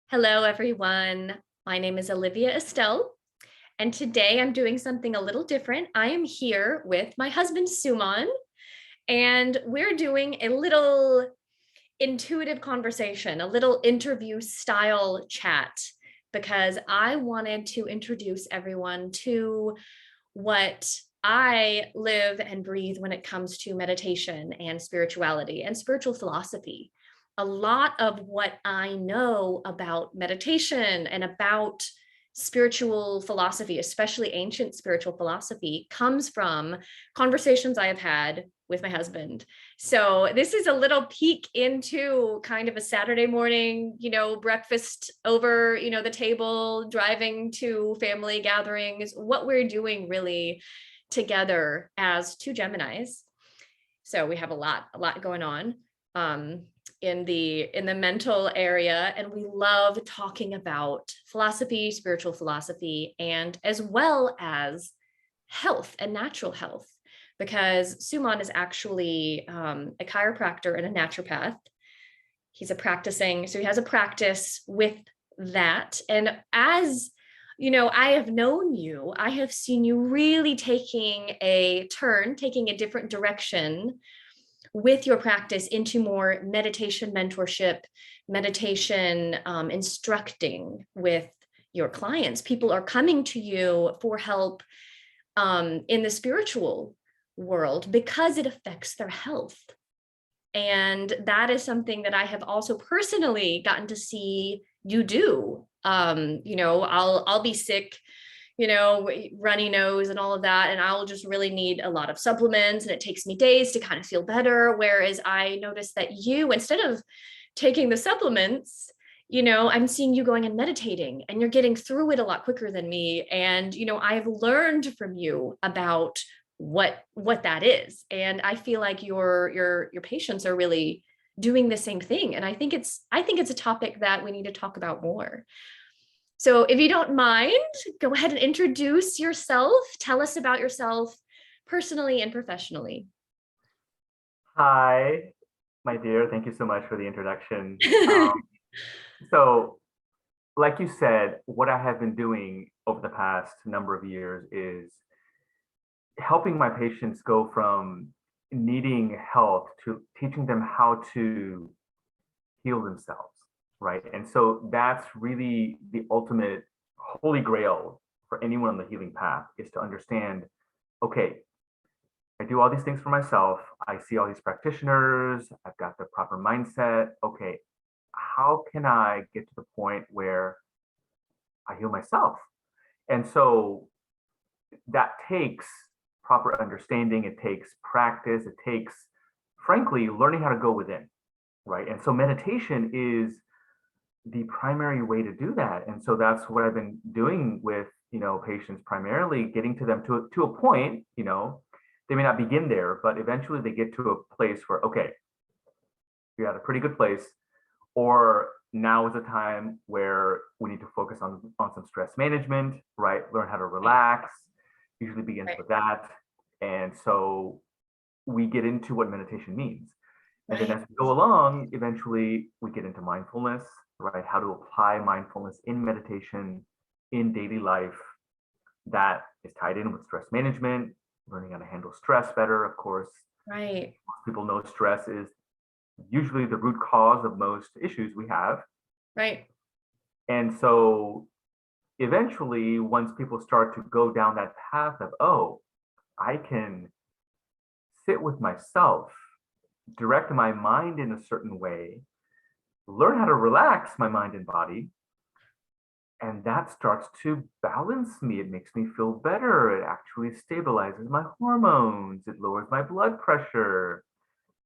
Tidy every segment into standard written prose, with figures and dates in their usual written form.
Hello, everyone. My name is Olivia Estelle, and today I'm doing something a little different. I am here with my husband, Suman, and we're doing a little intuitive conversation, a little interview style chat, because I wanted to introduce everyone to what I live and breathe when it comes to meditation and spirituality and spiritual philosophy. A lot of what I know about meditation and about spiritual philosophy, especially ancient spiritual philosophy, comes from conversations I have had with my husband. So this is a little peek into kind of a Saturday morning, breakfast over, the table, driving to family gatherings, what we're doing really together as two Geminis. So we have a lot going on in the mental area, and we love talking about philosophy, spiritual philosophy, and as well as health and natural health, because Suman is actually a chiropractor and a naturopath. He has a practice with that. And as I have known you, I have seen you really taking a different direction with your practice into more meditation mentorship, meditation instructing with your clients. People are coming to you for help in the spiritual world because it affects their health. And that is something that I have also personally gotten to see you do. I'll be sick, runny nose and all of that, and I'll just really need a lot of supplements, and it takes me days to kind of feel better. Whereas I noticed that you, instead of taking the supplements, I'm seeing you going and meditating, and you're getting through it a lot quicker than me. And, I've learned from you about what that is. And I feel like your patients are really doing the same thing. And I think it's a topic that we need to talk about more. So if you don't mind, go ahead and introduce yourself. Tell us about yourself personally and professionally. Hi, my dear. Thank you so much for the introduction. So, like you said, what I have been doing over the past number of years is helping my patients go from needing health to teaching them how to heal themselves, right? And so that's really the ultimate holy grail for anyone on the healing path, is to understand, okay, I do all these things for myself. I see all these practitioners. I've got the proper mindset. Okay, how can I get to the point where I heal myself? And so that takes proper understanding. It takes practice. It takes, frankly, learning how to go within, right? And so meditation is the primary way to do that. And so that's what I've been doing with, patients, primarily getting to them to a point, they may not begin there, but eventually they get to a place where, okay, you're at a pretty good place, or now is a time where we need to focus on some stress management, right? Learn how to relax, usually begins with that. And so we get into what meditation means. And then as we go along, eventually we get into mindfulness, right? How to apply mindfulness in meditation, in daily life, that is tied in with stress management, learning how to handle stress better, of course. Right. Most people know stress is usually the root cause of most issues we have. Right. And so eventually, once people start to go down that path of, oh, I can sit with myself, direct my mind in a certain way, learn how to relax my mind and body, and that starts to balance me. It makes me feel better. It actually stabilizes my hormones. It lowers my blood pressure,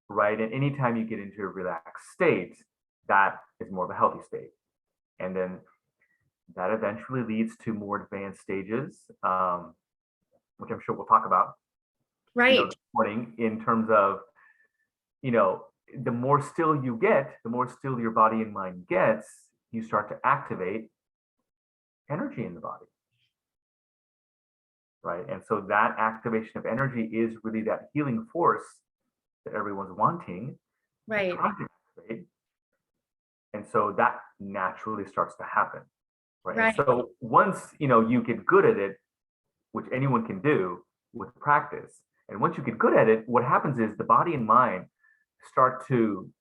right? And anytime you get into a relaxed state, that is more of a healthy state. And then that eventually leads to more advanced stages, which I'm sure we'll talk about this morning, in terms of, the more still you get, the more still your body and mind gets, you start to activate energy in the body, right? And so that activation of energy is really that healing force that everyone's wanting, right? And so that naturally starts to happen, right? And Right. so once, you get good at it, which anyone can do with practice, and once you get good at it, what happens is the body and mind start to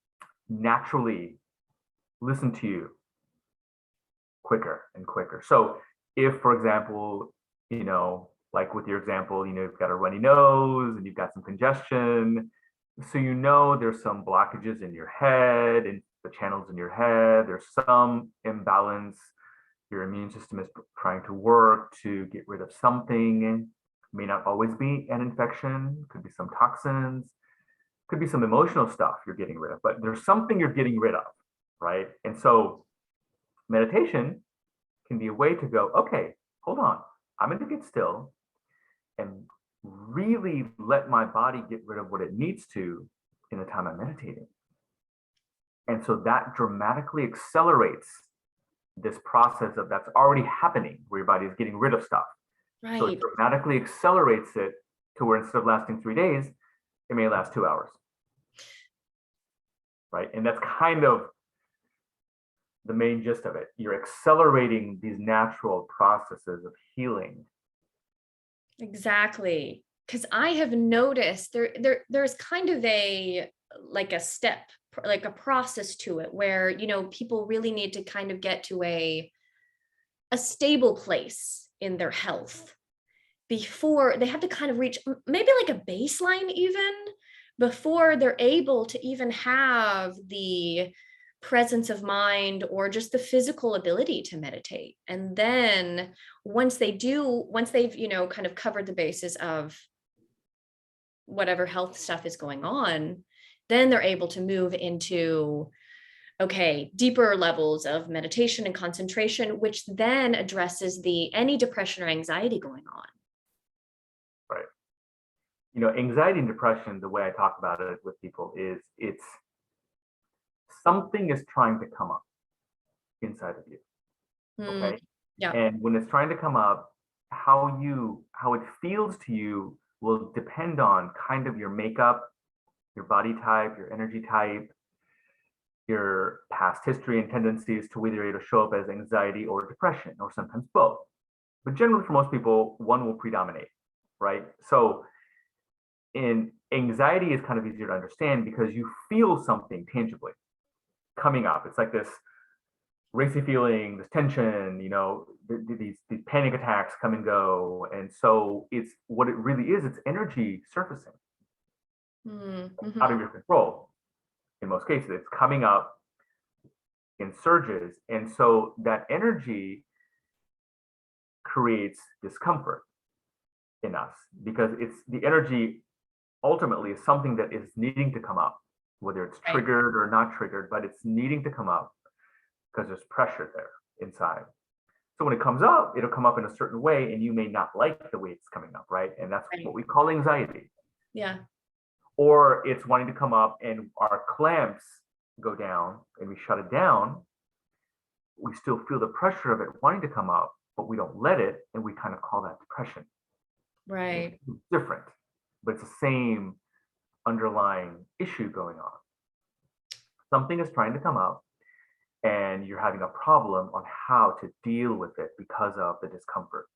naturally listen to you quicker and quicker. So if, for example, like with your example, you've got a runny nose and you've got some congestion. So there's some blockages in your head and the channels in your head. There's some imbalance. Your immune system is trying to work to get rid of something. May not always be an infection, could be some toxins, could be some emotional stuff you're getting rid of, but there's something you're getting rid of, right? And so meditation can be a way to go, okay, hold on, I'm going to get still and really let my body get rid of what it needs to in the time I'm meditating. And so that dramatically accelerates this process of that's already happening where your body is getting rid of stuff. Right. So it dramatically accelerates it to where instead of lasting 3 days, it may last 2 hours. Right. And that's kind of the main gist of it. You're accelerating these natural processes of healing. Exactly. Because I have noticed there's kind of a step, like a process to it where, people really need to kind of get to a stable place in their health before they have to kind of reach maybe like a baseline even before they're able to even have the presence of mind or just the physical ability to meditate. And then once they've, kind of covered the basis of whatever health stuff is going on, then they're able to move into, okay, deeper levels of meditation and concentration, which then addresses any depression or anxiety going on. Right. Anxiety and depression, the way I talk about it with people is it's something is trying to come up inside of you. Okay. Yeah. And when it's trying to come up, how it feels to you will depend on kind of your makeup, your body type, your energy type, your past history and tendencies to whether it'll show up as anxiety or depression, or sometimes both. But generally for most people, one will predominate, right? So in anxiety is kind of easier to understand because you feel something tangibly coming up. It's like this racy feeling, this tension, these panic attacks come and go. And so it's what it really is, it's energy surfacing out of your control. In most cases, it's coming up in surges. And so that energy creates discomfort in us because it's the energy ultimately is something that is needing to come up, whether it's triggered or not triggered, but it's needing to come up because there's pressure there inside. So when it comes up, it'll come up in a certain way and you may not like the way it's coming up, right? And that's what we call anxiety. Yeah. Or it's wanting to come up and our clamps go down and we shut it down. We still feel the pressure of it wanting to come up, but we don't let it, and we kind of call that depression. Right. It's different, but it's the same underlying issue going on. Something is trying to come up and you're having a problem on how to deal with it because of the discomfort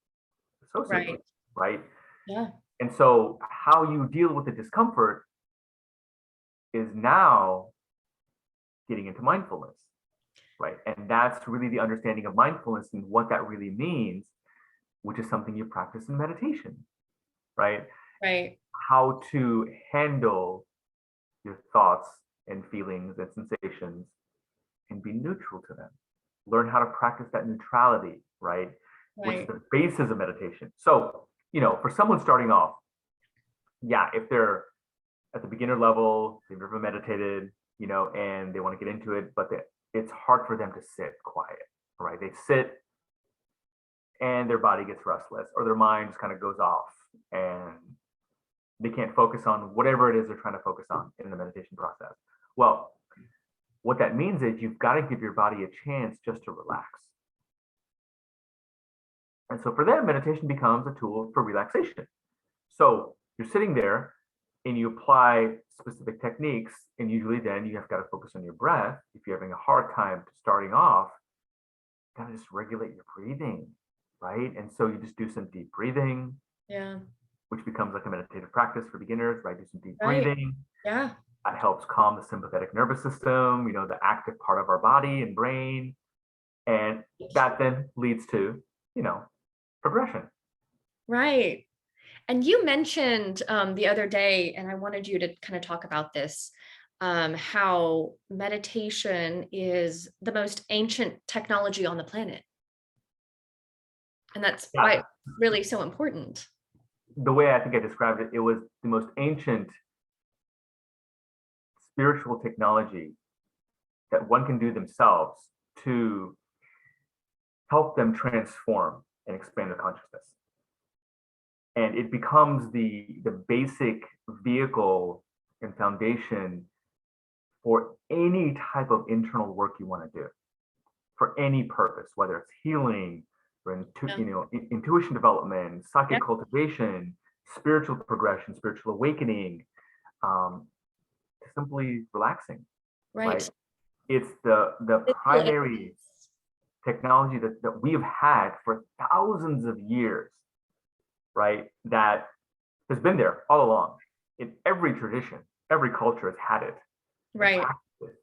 associated with it, right? Yeah. And so how you deal with the discomfort is now getting into mindfulness, right? And that's really the understanding of mindfulness and what that really means, which is something you practice in meditation, right? Right. How to handle your thoughts and feelings and sensations and be neutral to them. Learn how to practice that neutrality, right? Which is the basis of meditation. So, for someone starting off, if they're at the beginner level, they've never meditated, and they want to get into it, but it's hard for them to sit quiet, right? They sit and their body gets restless or their mind just kind of goes off and they can't focus on whatever it is they're trying to focus on in the meditation process. Well, what that means is you've got to give your body a chance just to relax. And so for them, meditation becomes a tool for relaxation. So you're sitting there and you apply specific techniques, and usually then you have got to focus on your breath. If you're having a hard time starting off, you gotta just regulate your breathing, right? And so you just do some deep breathing, Yeah. which becomes like a meditative practice for beginners, right? Do some deep Right. breathing. Yeah. That helps calm the sympathetic nervous system, the active part of our body and brain. And that then leads to, progression. Right. And you mentioned the other day, and I wanted you to kind of talk about this, how meditation is the most ancient technology on the planet. And that's why Yeah. it's really so important. The way I think I described it, it was the most ancient spiritual technology that one can do themselves to help them transform and expand their consciousness. And it becomes the basic vehicle and foundation for any type of internal work you want to do, for any purpose, whether it's healing or intuition development, psychic cultivation, spiritual progression, spiritual awakening, simply relaxing. Right? It's the primary technology that we have had for thousands of years, right? That has been there all along. In every tradition, every culture has had it, Right.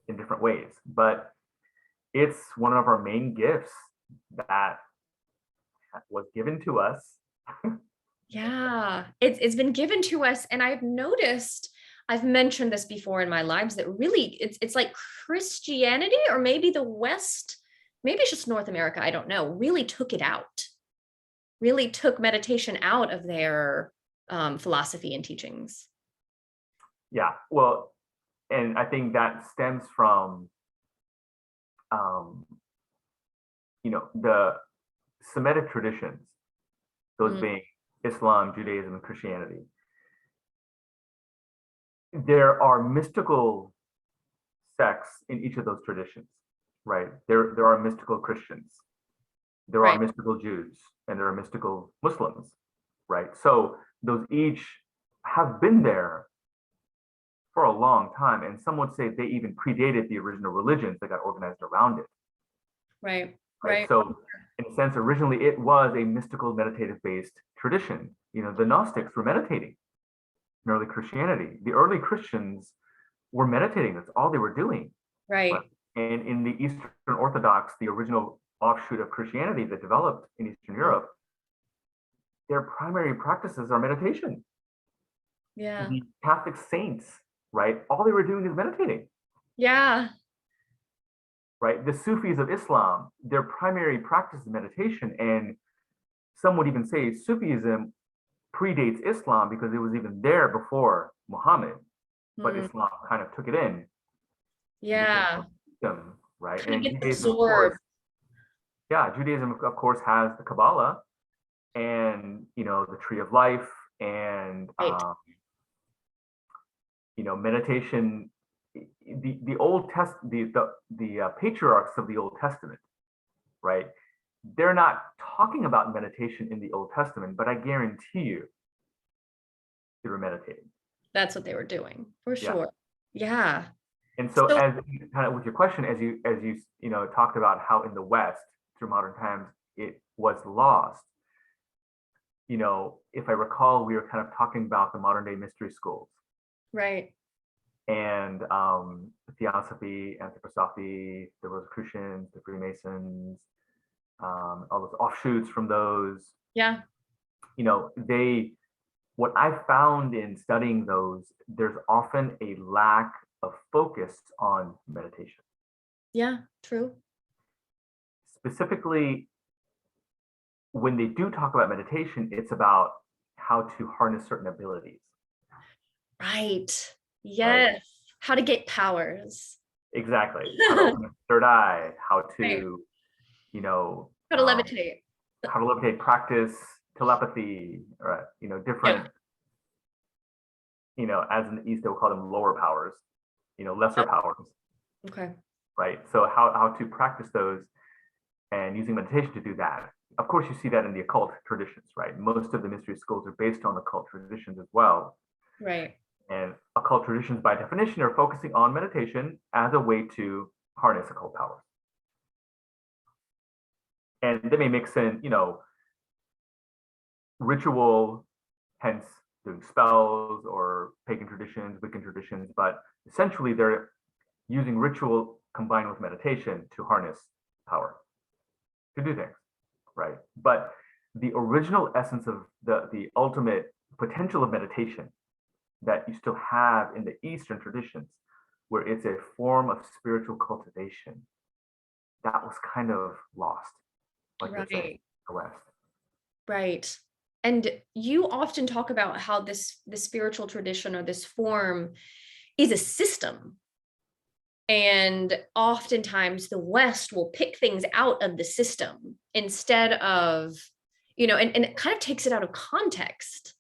in different ways. But it's one of our main gifts that was given to us. Yeah, it's been given to us, and I've noticed, I've mentioned this before in my lives, that really it's like Christianity, or maybe the West, maybe it's just North America, I don't know, really took it out, really took meditation out of their philosophy and teachings. Yeah, well, and I think that stems from the Semitic traditions, those being Islam, Judaism, and Christianity. There are mystical sects in each of those traditions, right? There are mystical Christians, there are mystical Jews, and there are mystical Muslims, right? So those each have been there for a long time, and some would say they even predated the original religions that got organized around it. Right. So in a sense, originally it was a mystical meditative based tradition. The Gnostics were meditating in early Christianity. The early Christians were meditating. That's all they were doing. Right. And in the Eastern Orthodox, the original offshoot of Christianity that developed in Eastern Europe, their primary practices are meditation. Yeah. The Catholic saints, right? All they were doing is meditating. Yeah. Right? The Sufis of Islam, their primary practice is meditation. And some would even say Sufism predates Islam because it was even there before Muhammad, but Islam kind of took it in. Yeah. Right? Kind of And gets Judaism, absorbed. Judaism, of course, has the Kabbalah and, the Tree of Life and, meditation. The Old Test, the patriarchs of the Old Testament, right? They're not talking about meditation in the Old Testament, but I guarantee you they were meditating. That's what they were doing, for sure. Yeah. And so as kind of with your question, as you talked about how in the West through modern times it was lost. If I recall, we were kind of talking about the modern day mystery schools. Right. And Theosophy, Anthroposophy, the Rosicrucians, the Freemasons, all those offshoots from those. Yeah. What I found in studying those, there's often a lack of focus on meditation. Yeah, true. Specifically, when they do talk about meditation, it's about how to harness certain abilities. Right. Yes. Right. How to get powers. Exactly. How to open a third eye, how to, how to levitate. How to levitate, practice telepathy, or, different, as in the East, they will call them lower powers, lesser powers. Okay. Right. So how to practice those and using meditation to do that. Of course, you see that in the occult traditions, right? Most of the mystery schools are based on the occult traditions as well. Right. And occult traditions, by definition, are focusing on meditation as a way to harness occult powers. And they may mix in, ritual, hence doing spells, or pagan traditions, Wiccan traditions, but essentially they're using ritual combined with meditation to harness power, to do things, right? But the original essence of the ultimate potential of meditation that you still have in the Eastern traditions, where it's a form of spiritual cultivation, that was kind of lost, like you're saying, in the West. Right. And you often talk about how the spiritual tradition or this form is a system. And oftentimes the West will pick things out of the system instead of, and it kind of takes it out of context.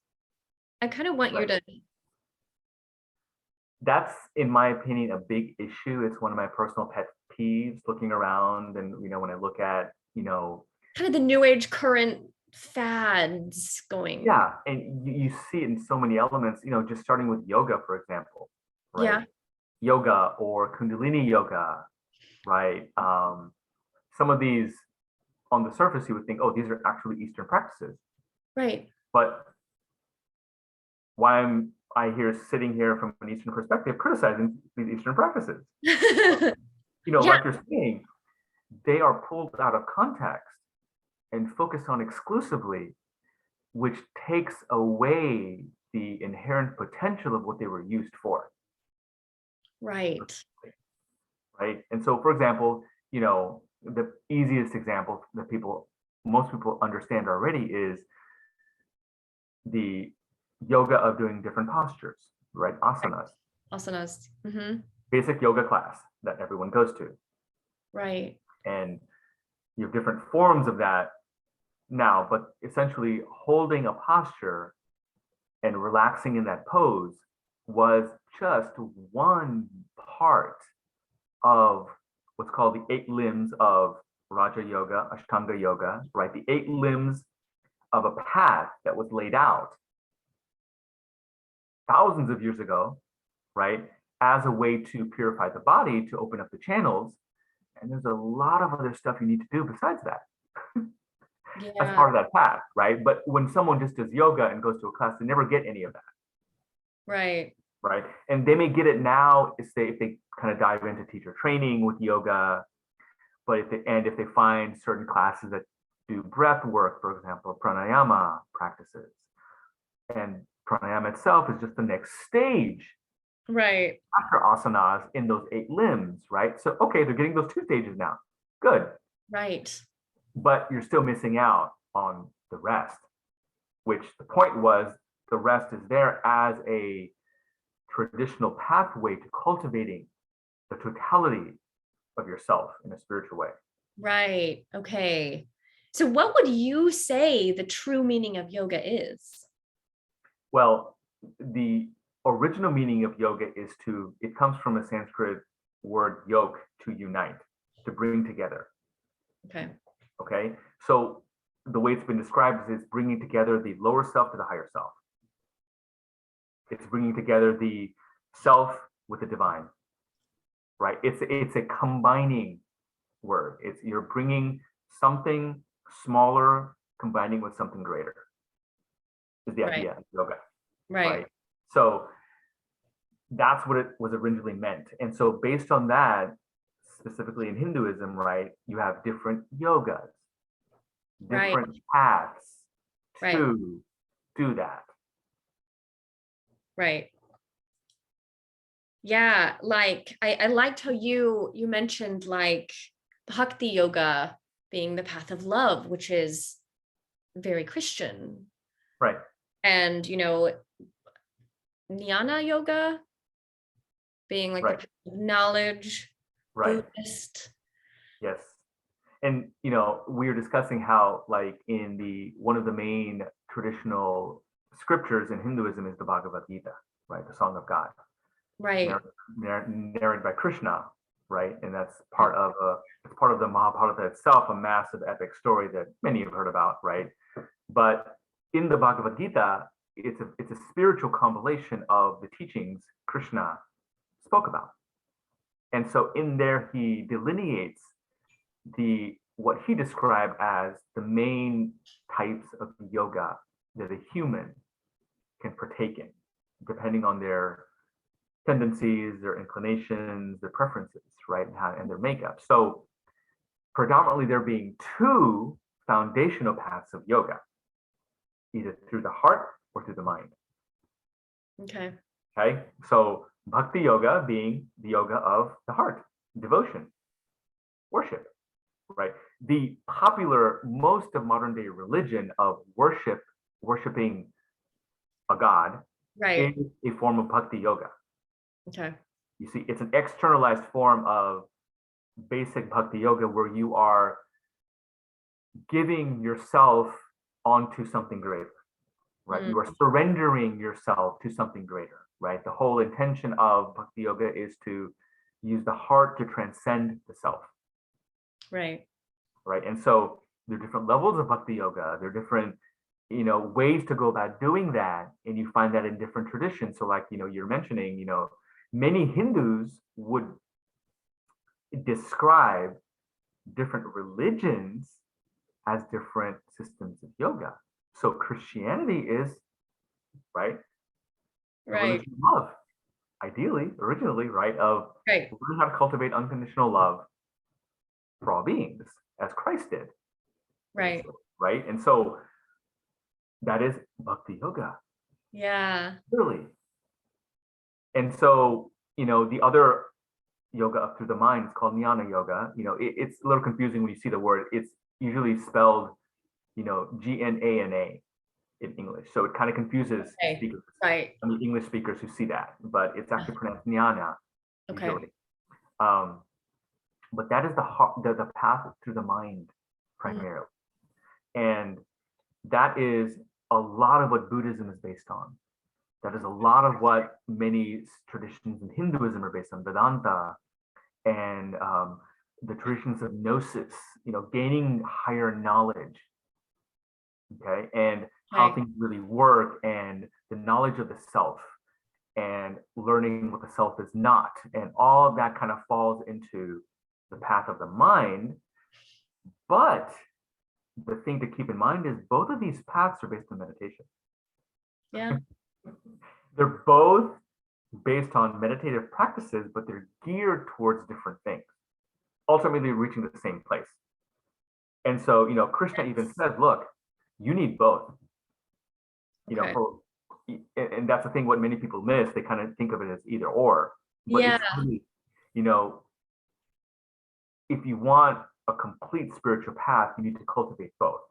I kind of want you to. That's, in my opinion, a big issue. It's one of my personal pet peeves, looking around, and when I look at, kind of the new age current fads going. Yeah, and you see it in so many elements, just starting with yoga, for example, right? Yeah. Yoga or Kundalini yoga, right? Some of these, on the surface, you would think, oh, these are actually Eastern practices. Right. But why am I here sitting here from an Eastern perspective criticizing these Eastern practices? Yeah. Like you're saying, they are pulled out of context and focused on exclusively, which takes away the inherent potential of what they were used for. Right. Right. And so, for example, the easiest example that most people understand already is the yoga of doing different postures, right? Asanas. Asanas. Mm-hmm. Basic yoga class that everyone goes to. Right. And you have different forms of that now, but essentially holding a posture and relaxing in that pose was just one part of what's called the 8 limbs of Raja Yoga, Ashtanga Yoga, right? The 8 limbs of a path that was laid out thousands of years ago, right? As a way to purify the body, to open up the channels. And there's a lot of other stuff you need to do besides that. As part of that path, right? But when someone just does yoga and goes to a class, they never get any of that. Right. Right. And they may get it now if they kind of dive into teacher training with yoga. But if they find certain classes that do breath work, for example, pranayama practices, and pranayama itself is just the next stage. Right. After asanas in those 8 limbs, right? So, okay, they're getting those 2 stages now. Good. Right. But you're still missing out on the rest, which the point was the rest is there as a traditional pathway to cultivating the totality of yourself in a spiritual way. Right. Okay. So what would you say the true meaning of yoga is? Well, the original meaning of yoga it comes from a Sanskrit word yoke, to unite, to bring together. Okay. So the way it's been described is bringing together the lower self to the higher self. It's bringing together the self with the divine, right? It's a combining word. You're bringing something smaller, combining with something greater, is the idea of yoga. Right. So that's what it was originally meant. And so based on that, specifically in Hinduism, right, you have different yogas, different paths to do that. Right. Yeah, like I liked how you mentioned like bhakti yoga being the path of love, which is very Christian. Right. And jnana yoga being like the path of knowledge, Buddhist. Yes. And we were discussing how like in one of the main traditional scriptures in Hinduism is the Bhagavad Gita, right? The Song of God. Right. Narrated by Krishna, right? And that's part of the Mahabharata itself, a massive epic story that many have heard about, right? But in the Bhagavad Gita, it's a spiritual compilation of the teachings Krishna spoke about. And so in there, he delineates what he described as the main types of yoga that a human can partake in, depending on their tendencies, their inclinations, their preferences, right, and their makeup. So predominantly there being two foundational paths of yoga, either through the heart or through the mind. Okay. Okay, so bhakti yoga being the yoga of the heart, devotion, worship, right? The popular, most of modern day religion of worshiping a god, Right. is a form of bhakti yoga. Okay. You see, it's an externalized form of basic bhakti yoga where you are giving yourself onto something greater, right? You are surrendering yourself to something greater, right? The whole intention of bhakti yoga is to use the heart to transcend the self. Right. Right. And so there are different levels of bhakti yoga. There are different, ways to go about doing that. And you find that in different traditions. So like, you're mentioning, many Hindus would describe different religions as different systems of yoga. So Christianity is, right, the Right. religion of love, ideally, originally, right, of Right. learn how to cultivate unconditional love for all beings, as Christ did. Right. Right. And so that is bhakti yoga. Yeah. Really. And so, the other yoga up through the mind is called jnana yoga. It's a little confusing when you see the word. It's usually spelled, G-N-A-N-A in English. So it kind of confuses speakers. Right. I mean, English speakers who see that, but it's actually pronounced jnana usually. But that is the path through the mind primarily. And that is a lot of what Buddhism is based on. That is a lot of what many traditions in Hinduism are based on, Vedanta, and the traditions of gnosis, gaining higher knowledge, okay, and how things really work, and the knowledge of the self, and learning what the self is not. And all of that kind of falls into the path of the mind. But the thing to keep in mind is both of these paths are based on meditation. Yeah. They're both based on meditative practices, but they're geared towards different things, ultimately reaching the same place. And so, Krishna even says, look, you need both. And that's the thing, what many people miss, they kind of think of it as either or. But it's really, if you want a complete spiritual path, you need to cultivate both.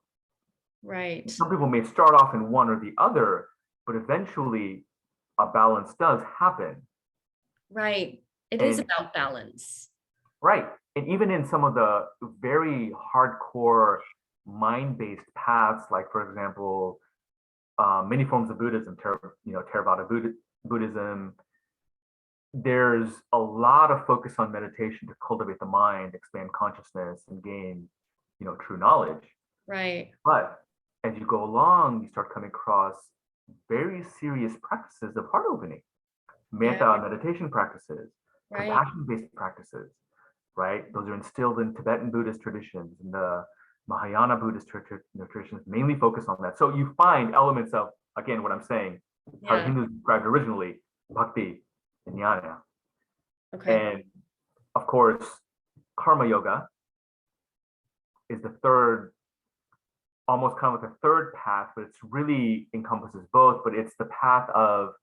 Right. Some people may start off in one or the other, but eventually a balance does happen. Right. It is about balance. Right. And even in some of the very hardcore mind-based paths, like for example, many forms of Buddhism, Theravada Buddhism, there's a lot of focus on meditation to cultivate the mind, expand consciousness, and gain, true knowledge. Right. But as you go along, you start coming across very serious practices of heart opening, metta meditation practices, compassion-based practices, right? Those are instilled in Tibetan Buddhist traditions, and the Mahayana Buddhist traditions mainly focus on that. So you find elements of, again, what I'm saying, how the Hindus described originally, bhakti and jnana. And of course, karma yoga is the third, almost kind of like a third path, but it's really encompasses both, but it's the path of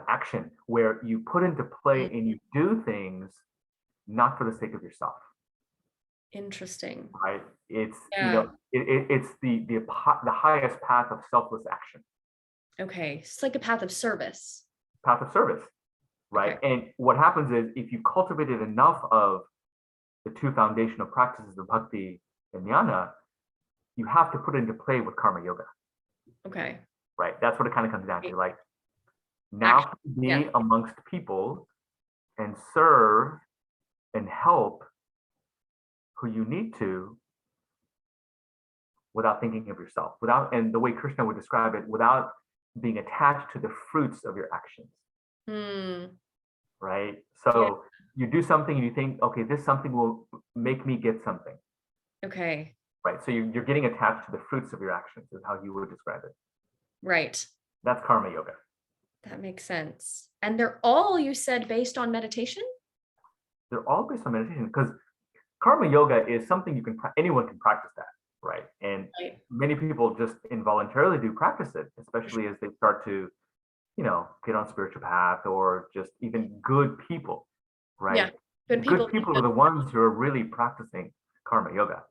action, where you put into play and you do things not for the sake of yourself. Interesting. Right. It's it's the highest path of selfless action. Okay. It's like a path of service. Path of service. Right. And what happens is, if you cultivated enough of the two foundational practices of bhakti and jnana, you have to put it into play with karma yoga. Okay. Right. That's what it kind of comes down to. Like, now be amongst people and serve and help who you need to, without thinking of yourself, without, and the way Krishna would describe it, without being attached to the fruits of your actions. Right? So you do something and you think, okay, this something will make me get something. Okay. Right. So you're getting attached to the fruits of your actions is how you would describe it. Right. That's karma yoga. That makes sense. And they're all, you said, based on meditation? They're all based on meditation, because karma yoga is something anyone can practice that, right? And many people just involuntarily do practice it, especially as they start to, get on spiritual path, or just even good people, right? Yeah, good people are the ones who are really practicing karma yoga.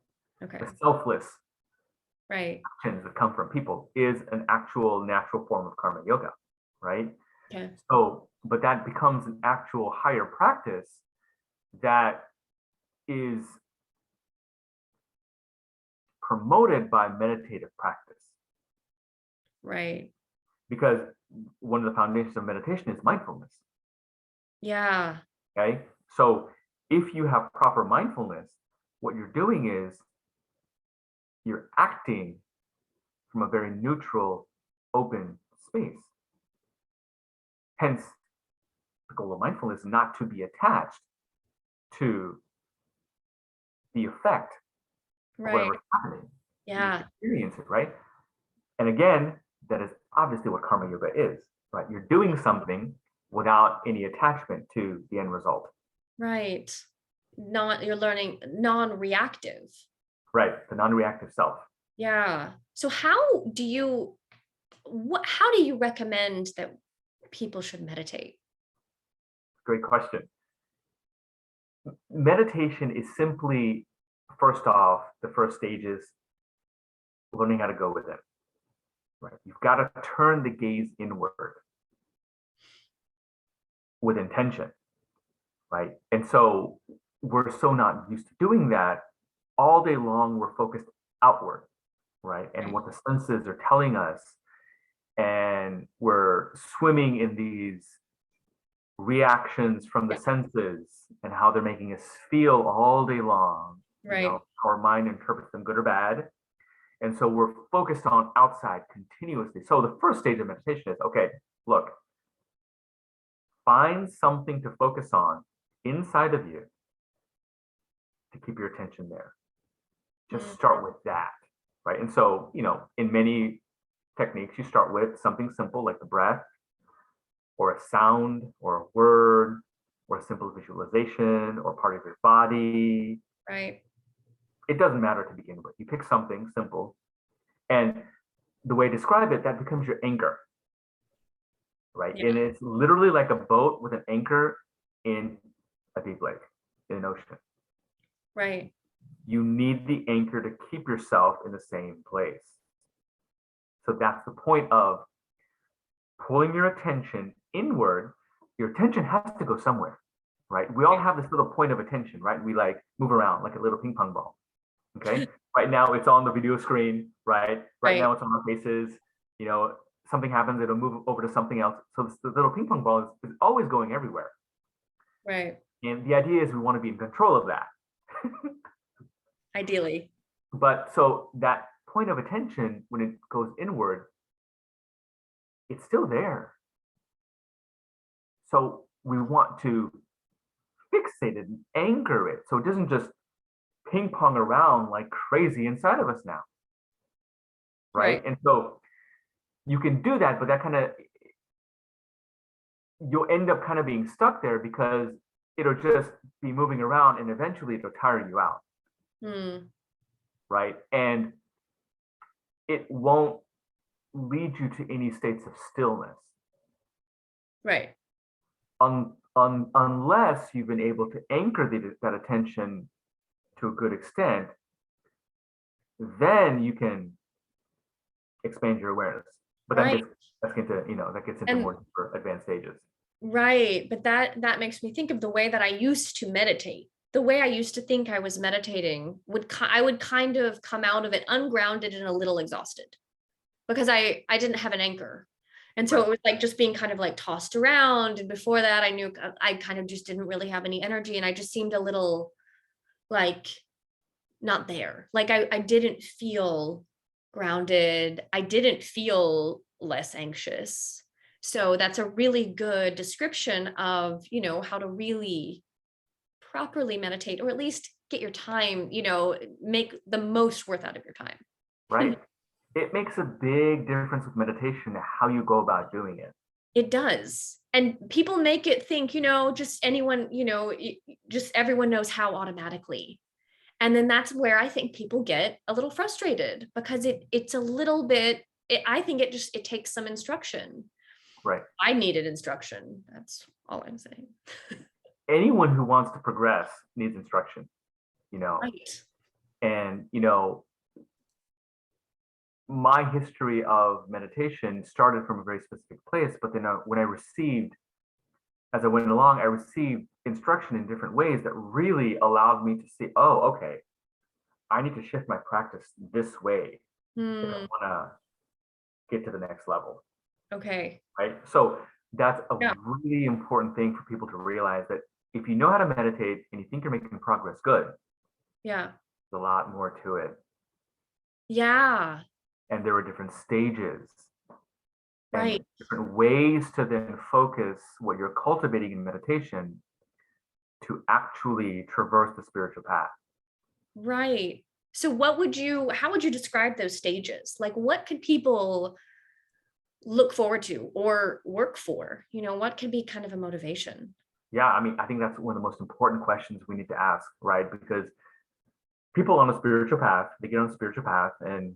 Okay. The selfless actions that come from people is an actual natural form of karma yoga, right? Okay. So, but that becomes an actual higher practice that is promoted by meditative practice. Right. Because one of the foundations of meditation is mindfulness. Yeah. Okay. So if you have proper mindfulness, what you're doing is you're acting from a very neutral, open space. Hence, the goal of mindfulness is not to be attached to the effect of whatever's happening. Yeah. You experience it, right? And again, that is obviously what karma yoga is, right? You're doing something without any attachment to the end result. Right. You're learning non-reactive. Right, the non-reactive self. Yeah. So how do you recommend that people should meditate? Great question. Meditation is simply, first off, the first stage is learning how to go within. Right? You've got to turn the gaze inward with intention, right? And so we're so not used to doing that. All day long, we're focused outward, right? And what the senses are telling us, and we're swimming in these reactions from the senses and how they're making us feel all day long. Right. Our mind interprets them good or bad. And so we're focused on outside continuously. So the first stage of meditation is, okay, look, find something to focus on inside of you to keep your attention there. Just start with that, right? And so, in many techniques, you start with something simple like the breath, or a sound, or a word, or a simple visualization, or part of your body. Right. It doesn't matter to begin with. You pick something simple, and the way I describe it, that becomes your anchor, right? Yeah. And it's literally like a boat with an anchor in a deep lake, in an ocean. Right. You need the anchor to keep yourself in the same place. So that's the point of pulling your attention inward. Your attention has to go somewhere, right? We all have this little point of attention, right? We like move around like a little ping pong ball. Okay. Right now it's on the video screen, right? Right now it's on our faces. Something happens, it'll move over to something else. So the little ping pong ball is always going everywhere. Right. And the idea is we want to be in control of that. Ideally. But so that point of attention, when it goes inward, it's still there. So we want to fixate it and anchor it so it doesn't just ping pong around like crazy inside of us now. Right? And so you can do that, but that you'll end up kind of being stuck there, because it'll just be moving around and eventually it'll tire you out. Right? And it won't lead you to any states of stillness. Right. Unless you've been able to anchor that attention to a good extent, then you can expand your awareness. But that gets into more advanced stages. Right. But that makes me think of the way that I used to meditate. The way I used to think I was meditating I would kind of come out of it ungrounded and a little exhausted, because I didn't have an anchor. And so it was like just being kind of like tossed around. And before that, I knew I kind of just didn't really have any energy. And I just seemed a little like not there. Like I didn't feel grounded. I didn't feel less anxious. So that's a really good description of, how to really properly meditate, or at least get your time, make the most worth out of your time. right? It makes a big difference with meditation, how you go about doing it. It does. And people make it think, just anyone, just everyone knows how automatically. And then that's where I think people get a little frustrated, because it's a little bit, I think it takes some instruction. Right. I needed instruction. That's all I'm saying. Anyone who wants to progress needs instruction, Right. and, my history of meditation started from a very specific place, but then when as I went along, I received instruction in different ways that really allowed me to see, oh, okay, I need to shift my practice this way if I want to get to the next level. Okay. Right. So that's a Yeah. really important thing for people to realize, that if you know how to meditate and you think you're making progress, good. Yeah. There's a lot more to it. Yeah. And there are different stages and Right. different ways to then focus what you're cultivating in meditation to actually traverse the spiritual path. Right. So how would you describe those stages? Like, what could people look forward to or work for? What could be kind of a motivation? Yeah, I mean, I think that's one of the most important questions we need to ask, right? Because people on a spiritual path, they get on a spiritual path and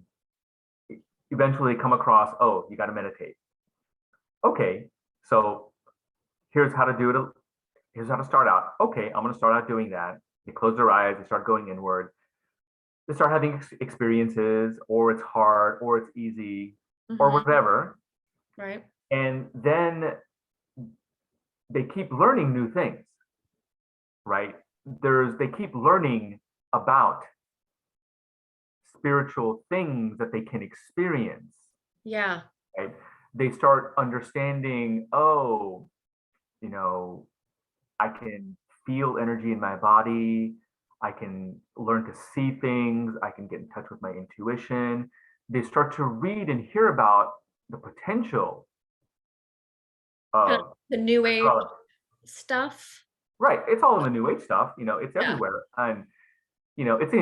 eventually come across, oh, you got to meditate. Okay, so here's how to do it. Here's how to start out. Okay, I'm going to start out doing that. They close their eyes, they start going inward. They start having experiences, or it's hard, or it's easy, or whatever. Right. And then they keep learning new things, right? They keep learning about spiritual things that they can experience. Yeah. Right? They start understanding, oh, I can feel energy in my body. I can learn to see things. I can get in touch with my intuition. They start to read and hear about the potential Kind of of the new age astrology. stuff. Right. It's all in the new age stuff. It's Yeah. everywhere. And it's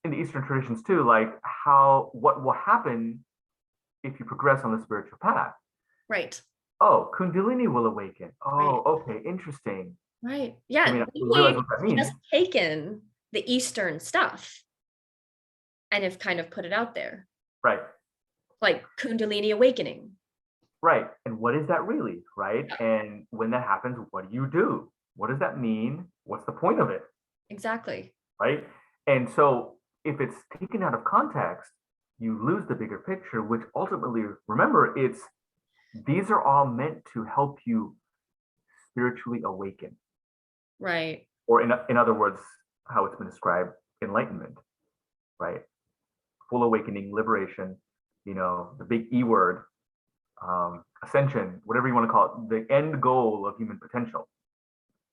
in the Eastern traditions too, like what will happen if you progress on the spiritual path. Right. Oh, Kundalini will awaken. Right. Oh, okay, interesting. Right. I Yeah. mean, I New realize age what that has means. just taken the Eastern stuff and have kind of put it out there, Right. like Kundalini awakening. Right. And what is that really? Right. Yeah. And when that happens, what do you do? What does that mean? What's the point of it? Exactly. Right. And so if it's taken out of context, you lose the bigger picture, which ultimately, remember, these are all meant to help you spiritually awaken. Right. Or in other words, how it's been described, enlightenment, right? Full awakening, liberation, the big E word, ascension, whatever you want to call it, the end goal of human potential,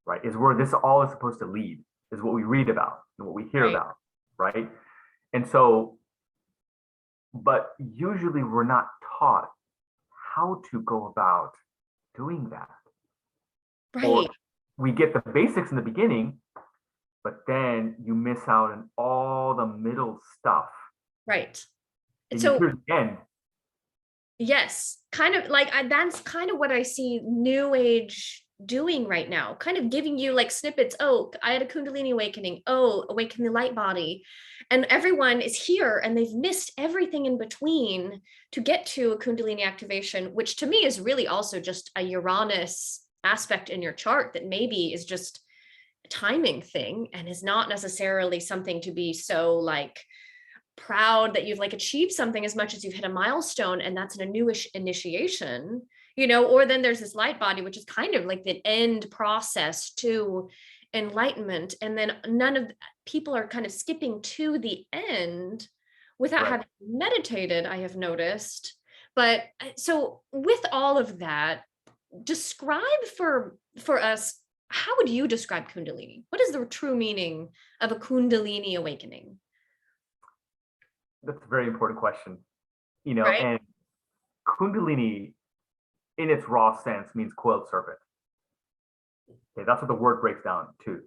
right, is where this all is supposed to lead, is what we read about and what we hear Right. about, right? And so, but usually we're not taught how to go about doing that. Or Right. we get the basics in the beginning, but then you miss out on all the middle stuff. Right. And you So hear the end. yes, kind of like that's kind of what I see New Age doing right now, kind of giving you like snippets. Oh, I had a Kundalini awakening. Oh, awaken the light body. And everyone is here and they've missed everything in between to get to a Kundalini activation, which to me is really also just a Uranus aspect in your chart that maybe is just a timing thing and is not necessarily something to be so like proud that you've like achieved something as much as you've hit a milestone, and that's an newish initiation, or then there's this light body, which is kind of like the end process to enlightenment, and then none of people are kind of skipping to the end without Right. having meditated, I have noticed. But so with all of that, describe for us, how would you describe Kundalini? What is the true meaning of a Kundalini awakening? That's a very important question. Right. and Kundalini in its raw sense means coiled serpent. Okay, that's what the word breaks down to.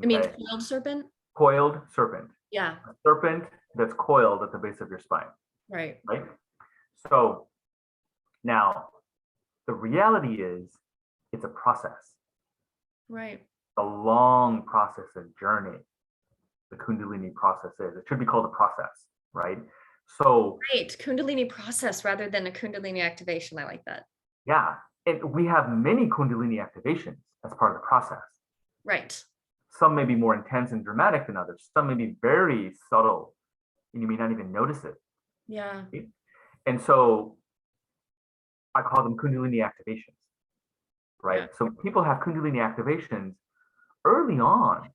It means Okay, coiled serpent. coiled serpent, Yeah. a serpent that's coiled at the base of your spine, Right. right? So now the reality is it's a process, Right. a long process, a journey. The Kundalini process is. It should be called a process, right? So Right. Kundalini process rather than a Kundalini activation. I like that. yeah, and we have many Kundalini activations as part of the process. Right. Some may be more intense and dramatic than others. Some may be very subtle, and you may not even notice it. Yeah. Right? And so I call them Kundalini activations, right? Yeah. So people have Kundalini activations early on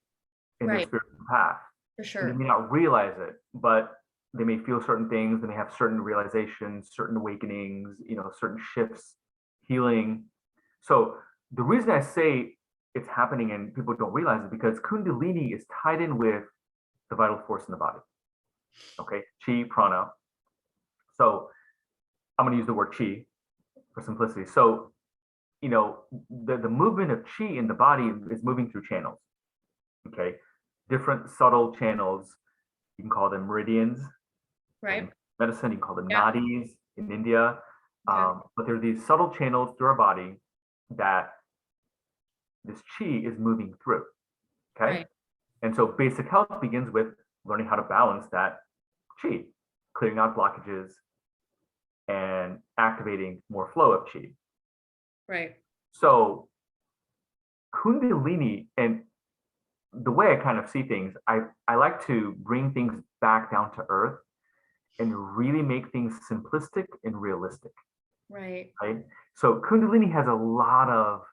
in their Right. spiritual path, For and they sure. may not realize it, but they may feel certain things, they may have certain realizations, certain awakenings, certain shifts, healing. So the reason I say it's happening and people don't realize it because Kundalini is tied in with the vital force in the body. Okay, chi, prana. So I'm going to use the word chi for simplicity. So, the movement of chi in the body is moving through channels. Okay, different subtle channels. You can call them meridians. Right. In medicine, you can call them Yeah. nadis in India. Okay. But there are these subtle channels through our body that this chi is moving through. Okay. Right. And so basic health begins with learning how to balance that chi, clearing out blockages and activating more flow of chi. Right. So Kundalini, and the way I kind of see things, I like to bring things back down to earth and really make things simplistic and realistic, Right. right? So Kundalini has a lot of,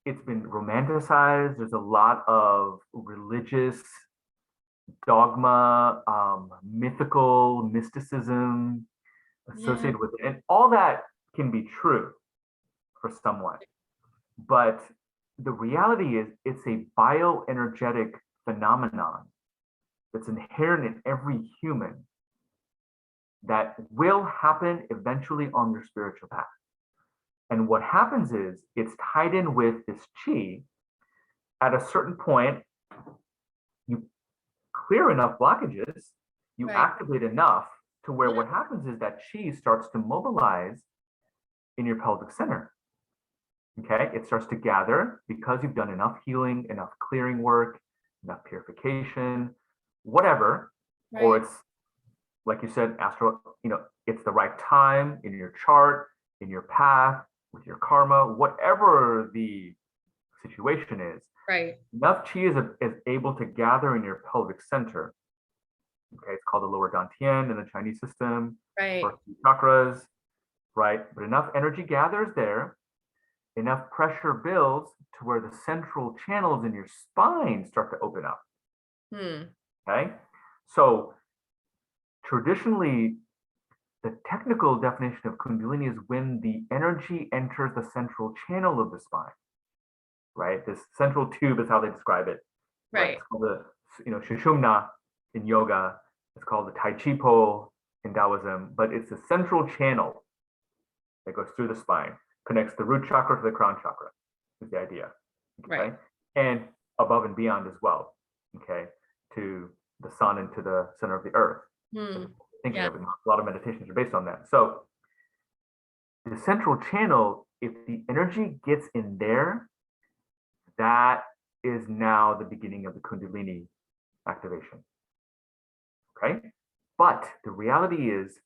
it's been romanticized. There's a lot of religious dogma, mythical mysticism Yeah. associated with it. And all that can be true for someone. But the reality is it's a bioenergetic phenomenon that's inherent in every human that will happen eventually on their spiritual path. And what happens is it's tied in with this chi. At a certain point, you clear enough blockages, you Right. activate enough to where Yeah. what happens is that chi starts to mobilize in your pelvic center. Okay, it starts to gather because you've done enough healing, enough clearing work, enough purification, whatever, or Right. it's like you said, it's the right time in your chart, in your path, with your karma, whatever the situation is. Right. Enough chi is able to gather in your pelvic center. Okay, it's called the lower dantian in the Chinese system, Right. first two chakras, right? But enough energy gathers there, enough pressure builds to where the central channels in your spine start to open up. Okay, so traditionally, the technical definition of Kundalini is when the energy enters the central channel of the spine, right? This central tube is how they describe it, right? Right. It's called the, Shushumna in yoga. It's called the Tai Chi Po in Taoism, but it's the central channel that goes through the spine, connects the root chakra to the crown chakra, is the idea. Okay. Right. And above and beyond as well, okay, to the sun and to the center of the earth. Thinking Yeah. of it, a lot of meditations are based on that. So the central channel, if the energy gets in there, that is now the beginning of the Kundalini activation. Okay. But the reality is,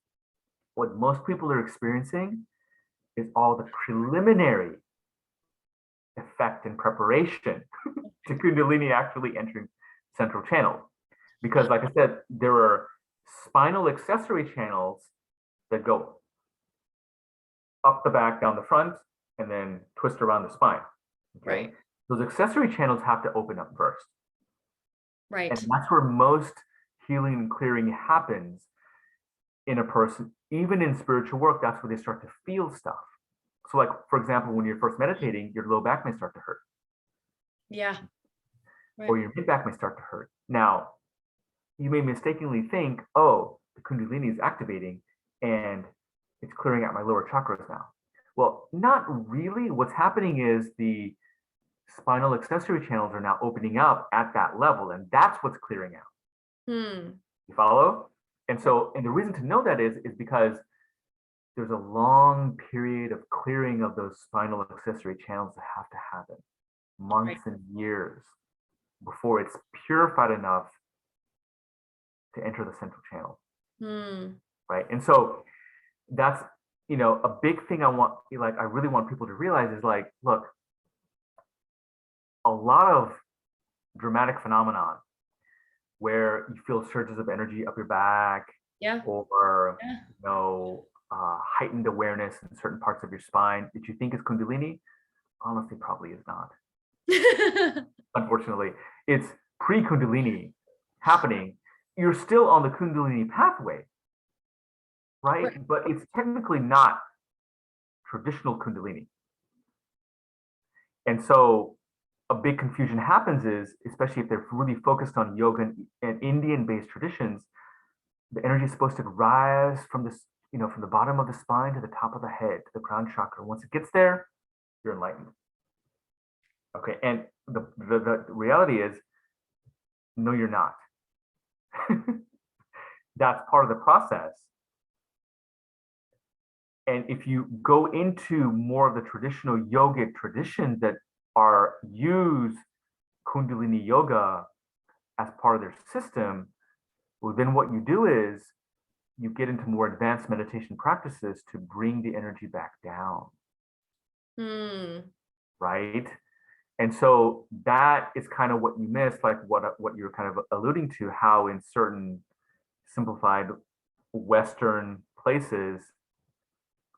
what most people are experiencing is all the preliminary effect and preparation to Kundalini actually entering central channel. Because, like I said, there are spinal accessory channels that go up the back, down the front, and then twist around the spine. Okay. Right. Those accessory channels have to open up first. Right. And that's where most healing and clearing happens in a person. Even in spiritual work, that's where they start to feel stuff. So, like, for example, when you're first meditating, your low back may start to hurt. Yeah. Right. Or your mid back may start to hurt. Now, you may mistakenly think, oh, the Kundalini is activating and it's clearing out my lower chakras now. Well, not really. What's happening is the spinal accessory channels are now opening up at that level, and that's what's clearing out. You follow? And so, and the reason to know that is because there's a long period of clearing of those spinal accessory channels that have to happen, months and years before it's purified enough to enter the central channel. Right. And so that's, you know, a big thing I really want people to realize is like, look, a lot of dramatic phenomenon where you feel surges of energy up your back, or you know, heightened awareness in certain parts of your spine that you think is Kundalini, honestly, probably is not. Unfortunately, it's pre-Kundalini happening. You're still on the Kundalini pathway, right? But it's technically not traditional Kundalini. And so a big confusion happens is, especially if they're really focused on yoga and Indian-based traditions, the energy is supposed to rise from this, you know, from the bottom of the spine to the top of the head, to the crown chakra. Once it gets there, you're enlightened. Okay, and the reality is, no, you're not. That's part of the process. And if you go into more of the traditional yogic traditions that use Kundalini yoga as part of their system, well, then what you do is you get into more advanced meditation practices to bring the energy back down. Right? And so that is kind of what you missed, like what you're kind of alluding to, how in certain simplified Western places,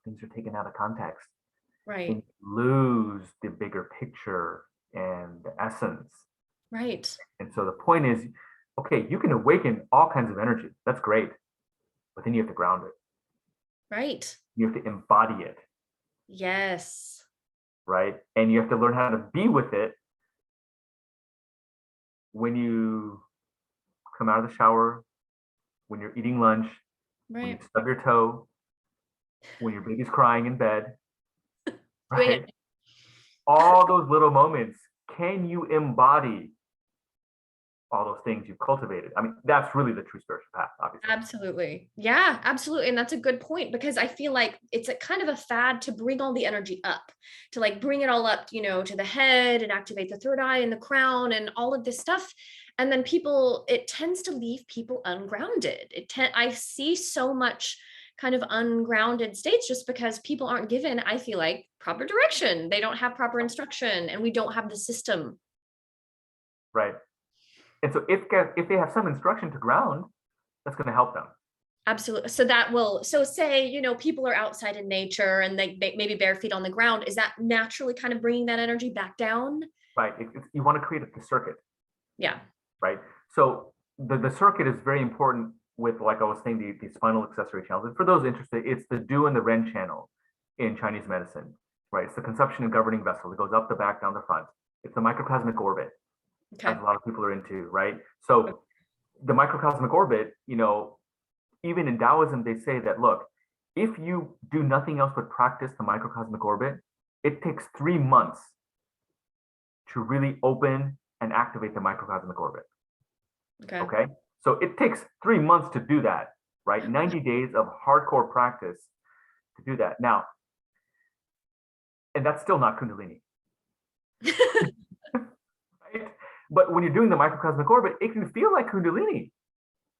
things are taken out of context. Right. And you lose the bigger picture and the essence. Right. And so the point is, okay, you can awaken all kinds of energy. That's great. But then you have to ground it. Right. You have to embody it. Yes. Right. And you have to learn how to be with it when you come out of the shower, when you're eating lunch, when you stub your toe, when your baby's crying in bed. Right? All those little moments, can you embody all those things you've cultivated? I mean, that's really the true spiritual path, obviously. Absolutely. Yeah, absolutely. And that's a good point, because I feel like it's a kind of a fad to bring all the energy up, to like bring it all up, you know, to the head and activate the third eye and the crown and all of this stuff. And then it tends to leave people ungrounded. I see so much kind of ungrounded states just because people aren't given, I feel like, proper direction. They don't have proper instruction, and we don't have the system. Right. And so if they have some instruction to ground, that's going to help them. Absolutely. So say, you know, people are outside in nature and they maybe bare feet on the ground. Is that naturally kind of bringing that energy back down? Right. You want to create the circuit. Yeah. Right. So the circuit is very important with, like I was saying, the spinal accessory channels. And for those interested, it's the Du and the Ren channel in Chinese medicine. Right. It's the conception and governing vessel. It goes up the back, down the front. It's the microcosmic orbit. As a lot of people are into, right? So the microcosmic orbit, you know, even in Taoism, they say that, look, if you do nothing else but practice the microcosmic orbit, it takes 3 months to really open and activate the microcosmic orbit. Okay. So it takes 3 months to do that, right? 90 days of hardcore practice to do that. Now, and that's still not Kundalini. Right? But when you're doing the microcosmic orbit, it can feel like Kundalini.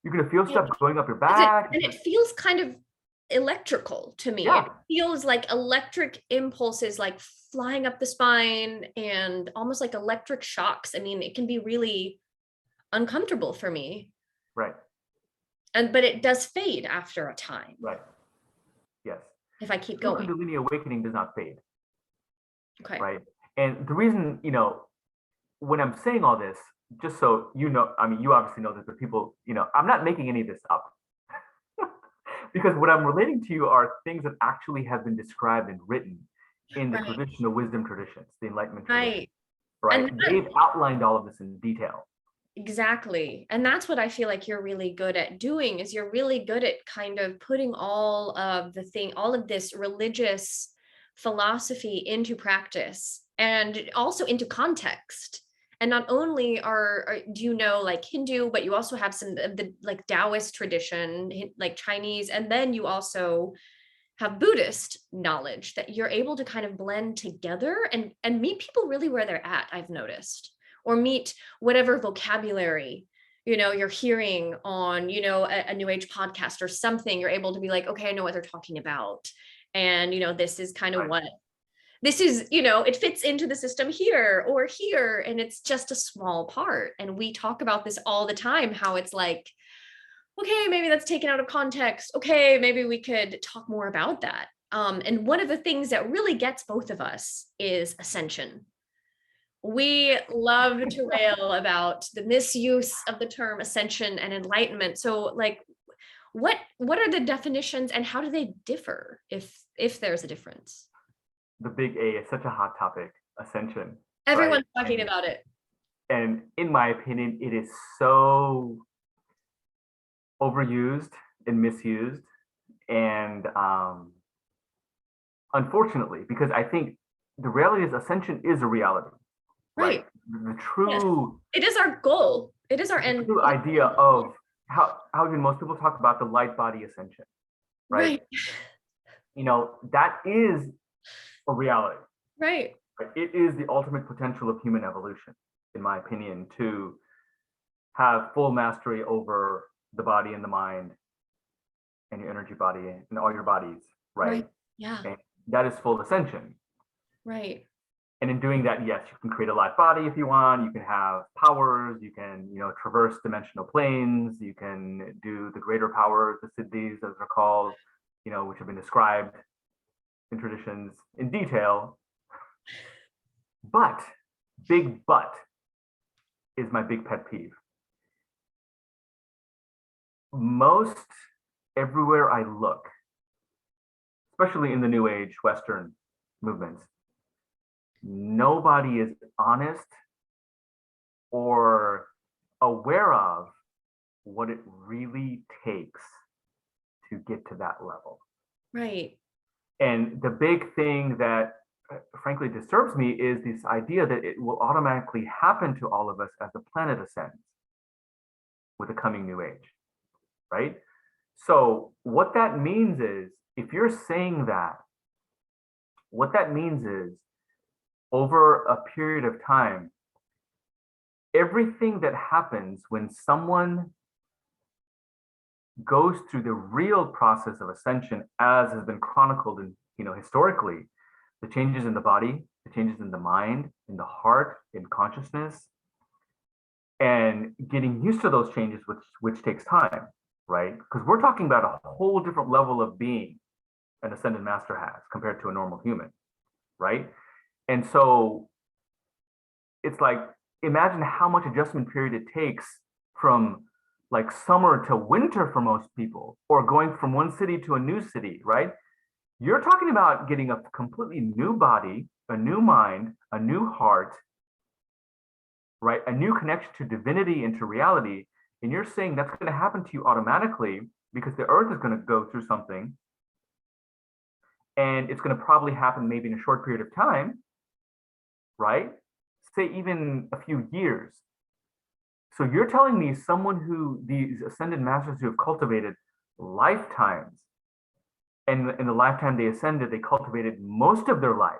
You're going to feel stuff going up your back. And it feels kind of electrical to me. Yeah. It feels like electric impulses like flying up the spine and almost like electric shocks. I mean, it can be really uncomfortable for me. Right. But it does fade after a time. Right. Yes. If I keep going. Kundalini awakening does not fade. Okay. Right. And the reason, you know, when I'm saying all this, just so you know, I mean, you obviously know this, but people, you know, I'm not making any of this up. Because what I'm relating to you are things that actually have been described and written in the traditional wisdom traditions, the Enlightenment tradition. Right. They've outlined all of this in detail. Exactly. And that's what I feel like you're really good at doing, is you're really good at kind of putting all of this religious philosophy into practice and also into context. And not only do you know like Hindu, but you also have some of the like Taoist tradition, like Chinese, and then you also have Buddhist knowledge that you're able to kind of blend together and meet people really where they're at, I've noticed, or meet whatever vocabulary, you're hearing on, a new age podcast or something. You're able to be like, okay, I know what they're talking about. And, this is kind of Right. what this is, it fits into the system here or here. And it's just a small part. And we talk about this all the time, how it's like, okay, maybe that's taken out of context. Okay, maybe we could talk more about that. And one of the things that really gets both of us is ascension. We love to rail about the misuse of the term ascension and enlightenment. So, like, what are the definitions and how do they differ, if there's a difference? The big A is such a hot topic, ascension, right? Everyone's talking about it. And in my opinion, it is so overused and misused. And unfortunately, because I think the reality is ascension is a reality, right? Right. The Yes. true, It is our goal. It is our end. true idea of how even most people talk about the light body ascension, right? Right. That is a reality. Right. Right? It is the ultimate potential of human evolution, in my opinion, to have full mastery over the body and the mind and your energy body and all your bodies, right? Right. Yeah. And that is full ascension. Right. And in doing that, yes, you can create a light body if you want. You can have powers. You can, traverse dimensional planes. You can do the greater powers, the siddhis, as they're called, which have been described in traditions in detail. But, big but, is my big pet peeve. Most everywhere I look, especially in the New Age Western movements, nobody is honest or aware of what it really takes to get to that level. Right. And the big thing that frankly disturbs me is this idea that it will automatically happen to all of us as the planet ascends with the coming new age, right? So what that means is, if you're saying that, what that means is, over a period of time, everything that happens when someone goes through the real process of ascension, as has been chronicled in, historically, the changes in the body, the changes in the mind, in the heart, in consciousness, and getting used to those changes, which takes time, right? Because we're talking about a whole different level of being an ascended master has compared to a normal human, right? And so it's like, imagine how much adjustment period it takes from like summer to winter for most people, or going from one city to a new city, right? You're talking about getting a completely new body, a new mind, a new heart, right? A new connection to divinity and to reality. And you're saying that's going to happen to you automatically because the earth is going to go through something, and it's going to probably happen maybe in a short period of time, right? Say even a few years. So you're telling me these ascended masters who have cultivated lifetimes, and in the lifetime they ascended, they cultivated most of their life.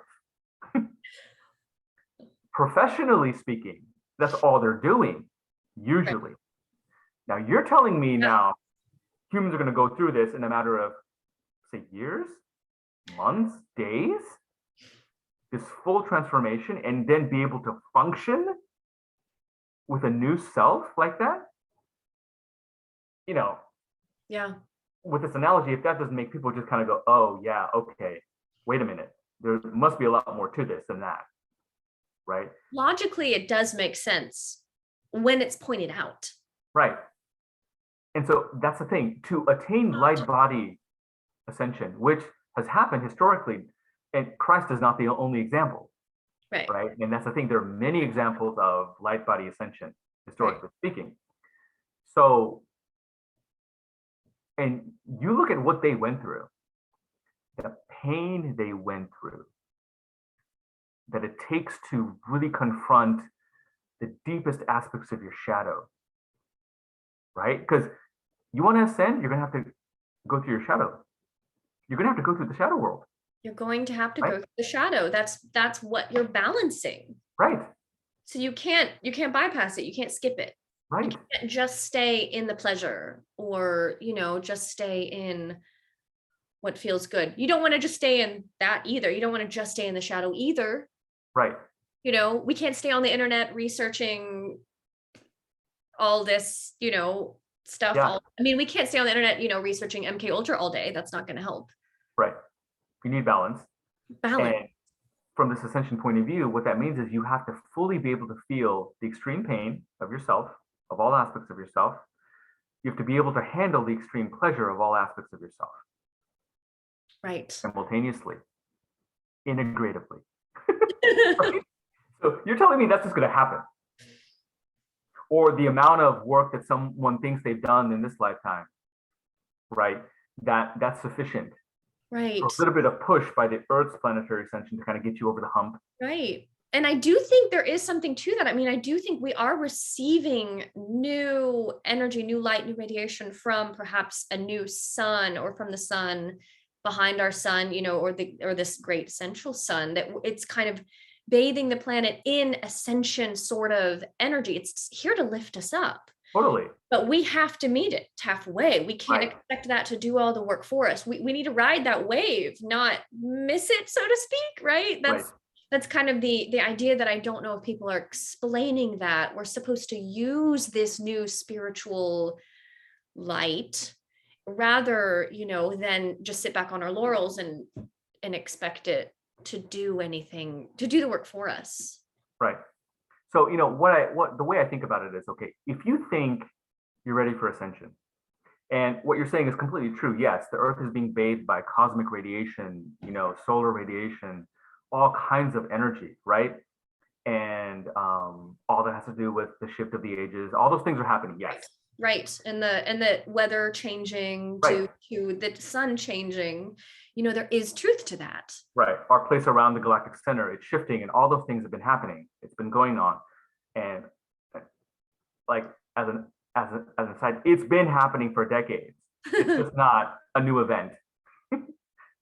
Professionally speaking, that's all they're doing, usually. Right. Now you're telling me now humans are going to go through this in a matter of, say, years, months, days, this full transformation, and then be able to function with a new self like that? Yeah. With this analogy, if that doesn't make people just kind of go, oh yeah, okay, wait a minute, there must be a lot more to this than that, right? Logically, it does make sense when it's pointed out. Right. And so that's the thing, to attain light body ascension, which has happened historically, and Christ is not the only example, right? And that's the thing, there are many examples of light body ascension Right. historically speaking. So, and you look at what they went through, the pain they went through, that it takes to really confront the deepest aspects of your shadow, right? Because you want to ascend, you're going to have to go through your shadow. You're going to have to go through the shadow world. You're going to have to right? go through the shadow. That's what you're balancing. Right. So you can't bypass it. You can't skip it. You Right. can't just stay in the pleasure, or, just stay in what feels good. You don't want to just stay in that either. You don't want to just stay in the shadow either. Right. We can't stay on the internet researching all this, stuff. Yeah. We can't stay on the internet, researching MK Ultra all day. That's not going to help. Right. You need balance. Balance. And from this ascension point of view, what that means is you have to fully be able to feel the extreme pain of yourself, of all aspects of yourself. You have to be able to handle the extreme pleasure of all aspects of yourself. Right. Simultaneously, integratively. Right? So you're telling me that's just going to happen? Or the amount of work that someone thinks they've done in this lifetime, right? That's sufficient. Right. For a little bit of push by the Earth's planetary ascension to kind of get you over the hump. Right. And I do think there is something to that. I do think we are receiving new energy, new light, new radiation from perhaps a new sun, or from the sun behind our sun, or this great central sun, that it's kind of bathing the planet in ascension sort of energy. It's here to lift us up. Totally. But we have to meet it halfway. We can't Right. expect that to do all the work for us. We need to ride that wave, not miss it, so to speak, right? That's kind of the idea, that I don't know if people are explaining that we're supposed to use this new spiritual light rather, than just sit back on our laurels and expect it to do anything, to do the work for us. Right. So, what the way I think about it is, okay, if you think you're ready for ascension, and what you're saying is completely true. Yes, the Earth is being bathed by cosmic radiation, solar radiation, all kinds of energy, right? And all that has to do with the shift of the ages. All those things are happening. Yes. Right. And the weather changing due to the sun changing, there is truth to that. Right. Our place around the Galactic Center, it's shifting, and all those things have been happening. It's been going on. And like as an aside, it's been happening for decades. It's just not a new event.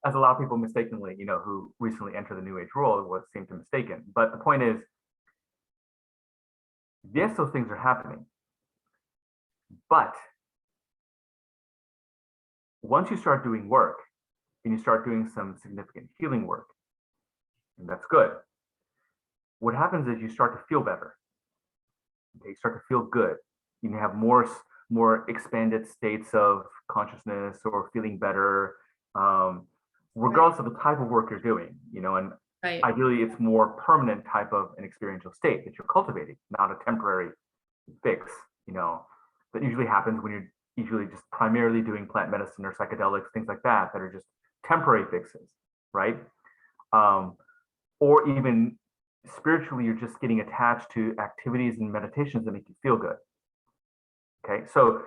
As a lot of people mistakenly, who recently entered the New Age world, what seem to mistaken. But the point is, yes, those things are happening. But once you start doing work, and you start doing some significant healing work, and that's good, what happens is you start to feel better. Okay, you start to feel good. You have more expanded states of consciousness, or feeling better, regardless of the type of work you're doing, and ideally it's more permanent type of an experiential state that you're cultivating, not a temporary fix, that usually happens when you're usually just primarily doing plant medicine or psychedelics, things like that are just temporary fixes, right? Or even spiritually, you're just getting attached to activities and meditations that make you feel good. Okay, so,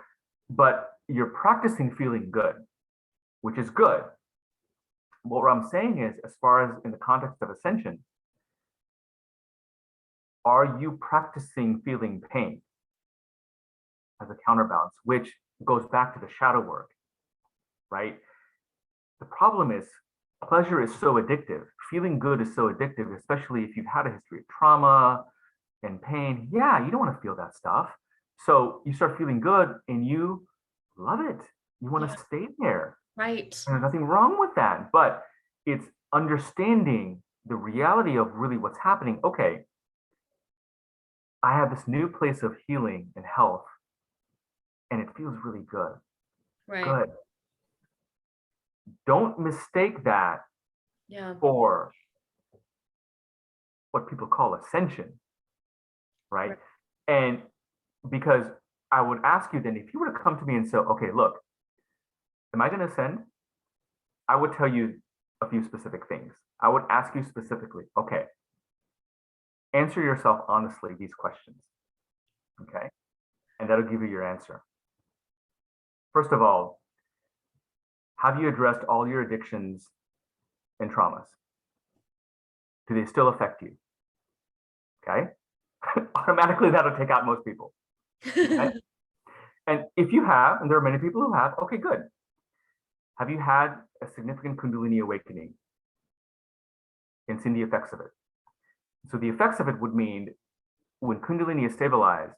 but you're practicing feeling good, which is good. What I'm saying is, as far as in the context of ascension, are you practicing feeling pain as a counterbalance, which goes back to the shadow work, right? The problem is, pleasure is so addictive. Feeling good is so addictive, especially if you've had a history of trauma and pain. Yeah, you don't want to feel that stuff. So you start feeling good and you love it. You want to stay there. Right. And there's nothing wrong with that, but it's understanding the reality of really what's happening. Okay, I have this new place of healing and health, and it feels really good. Right. Good. Don't mistake that for what people call ascension, right? And because I would ask you then, if you were to come to me and say, okay, look, am I going to ascend? I would tell you a few specific things. I would ask you specifically, okay, answer yourself honestly these questions. Okay. And that'll give you your answer. First of all, have you addressed all your addictions and traumas? Do they still affect you? Okay. Automatically, that'll take out most people. Okay? And if you have, and there are many people who have, okay, good. Have you had a significant Kundalini awakening and seen the effects of it? So the effects of it would mean when Kundalini is stabilized,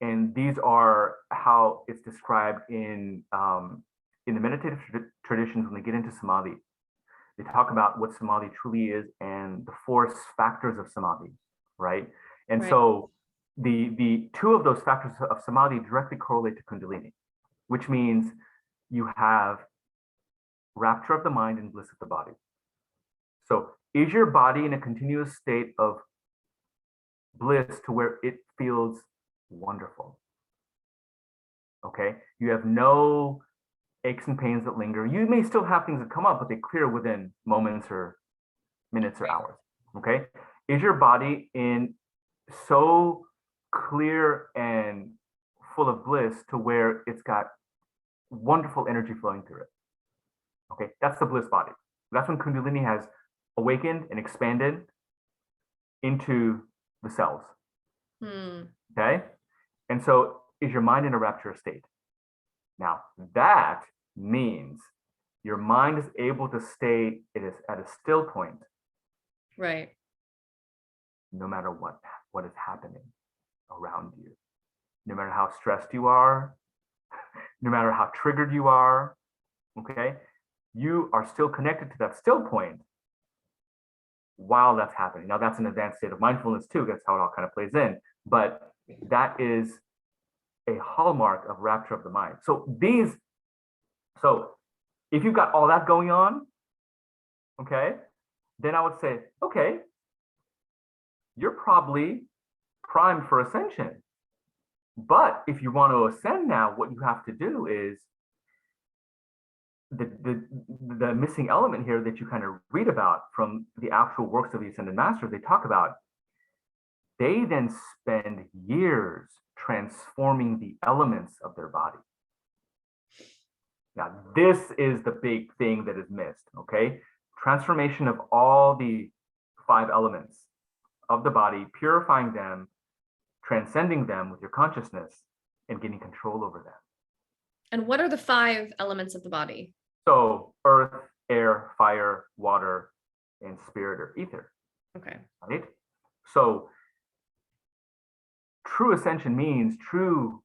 and these are how it's described in the meditative traditions when they get into Samadhi. They talk about what Samadhi truly is and the 4 factors of Samadhi, right? And so the 2 of those factors of Samadhi directly correlate to Kundalini, which means you have rapture of the mind and bliss of the body. So is your body in a continuous state of bliss to where it feels wonderful? Okay, you have no aches and pains that linger. You may still have things that come up, but they clear within moments or minutes or hours. Okay, is your body in so clear and full of bliss to where it's got wonderful energy flowing through it? Okay, that's the bliss body. That's when Kundalini has awakened and expanded into the cells. Okay, and so is your mind in a rapture state? Now that means your mind is able to stay at a still point, right? No matter what is happening around you, no matter how stressed you are, no matter how triggered you are. Okay, you are still connected to that still point while that's happening. Now that's an advanced state of mindfulness too. That's how it all kind of plays in. But that is a hallmark of rapture of the mind. So if you've got all that going on, okay, then I would say, okay, you're probably primed for ascension. But if you want to ascend now, what you have to do is the missing element here that you kind of read about from the actual works of the Ascended Masters. They talk about, they then spend years transforming the elements of their body. Now, this is the big thing that is missed, okay? Transformation of all the 5 elements of the body, purifying them, transcending them with your consciousness, and getting control over them. And what are the 5 elements of the body? So earth, air, fire, water, and spirit or ether. Okay. Right? So true ascension means true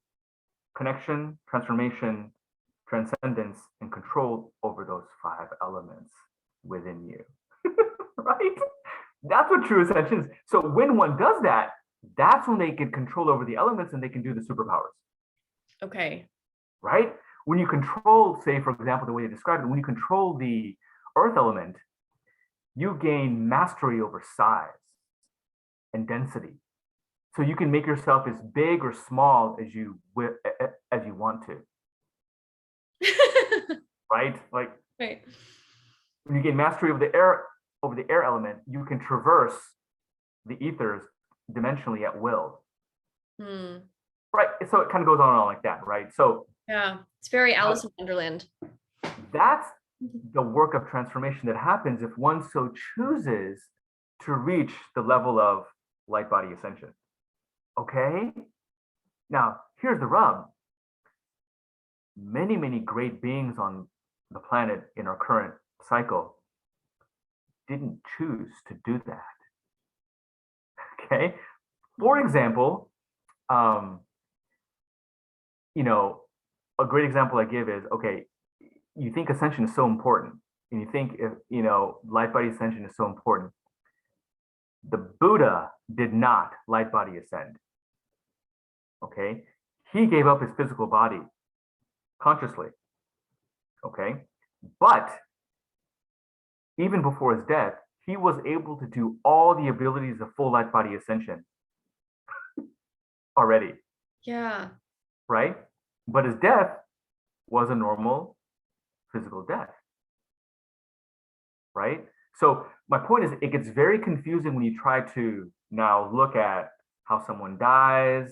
connection, transformation, transcendence, and control over those 5 elements within you. Right? That's what true ascension is. So when one does that, that's when they get control over the elements and they can do the superpowers. Okay. Right? When you control, say, for example, the way they described it, when you control the earth element, you gain mastery over size and density. So you can make yourself as big or small as you want to. Right? Like, right. When you gain mastery over the air element, you can traverse the ethers dimensionally at will. Right? So it kind of goes on and on like that, right? So yeah, it's very Alice in Wonderland. That's the work of transformation that happens if one so chooses to reach the level of light body ascension. Okay? Now, here's the rub. Many, many great beings on the planet in our current cycle didn't choose to do that. Okay? For example, a great example I give is, okay, you think ascension is so important, and you think, light body ascension is so important. The Buddha did not light body ascend. Okay? He gave up his physical body consciously. Okay? But even before his death, he was able to do all the abilities of full light body ascension already. Yeah. Right? But his death was a normal physical death. Right? So my point is, it gets very confusing when you try to now look at how someone dies,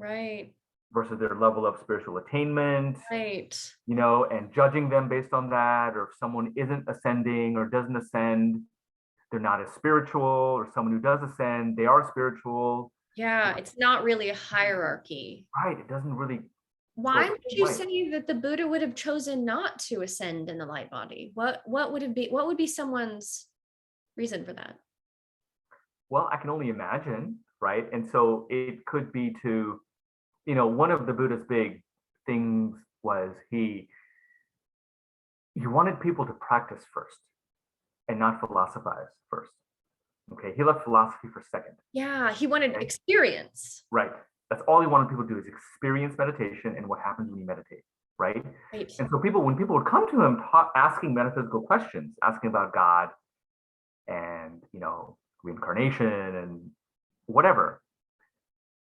Right. versus their level of spiritual attainment, Right. and judging them based on that, or if someone isn't ascending or doesn't ascend, they're not as spiritual, or someone who does ascend, they are spiritual. Yeah, it's not really a hierarchy. Right. It doesn't really Why work would that you way. say that the Buddha would have chosen not to ascend in the light body? What would be someone's reason for that? Well, I can only imagine, right? And so it could be to, one of the Buddha's big things was he wanted people to practice first and not philosophize first. Okay. He left philosophy for second. Yeah, he wanted Okay. experience. Right. That's all he wanted people to do is experience meditation and what happens when you meditate. Right. Right. And so when people would come to him asking metaphysical questions, asking about God and, reincarnation and whatever,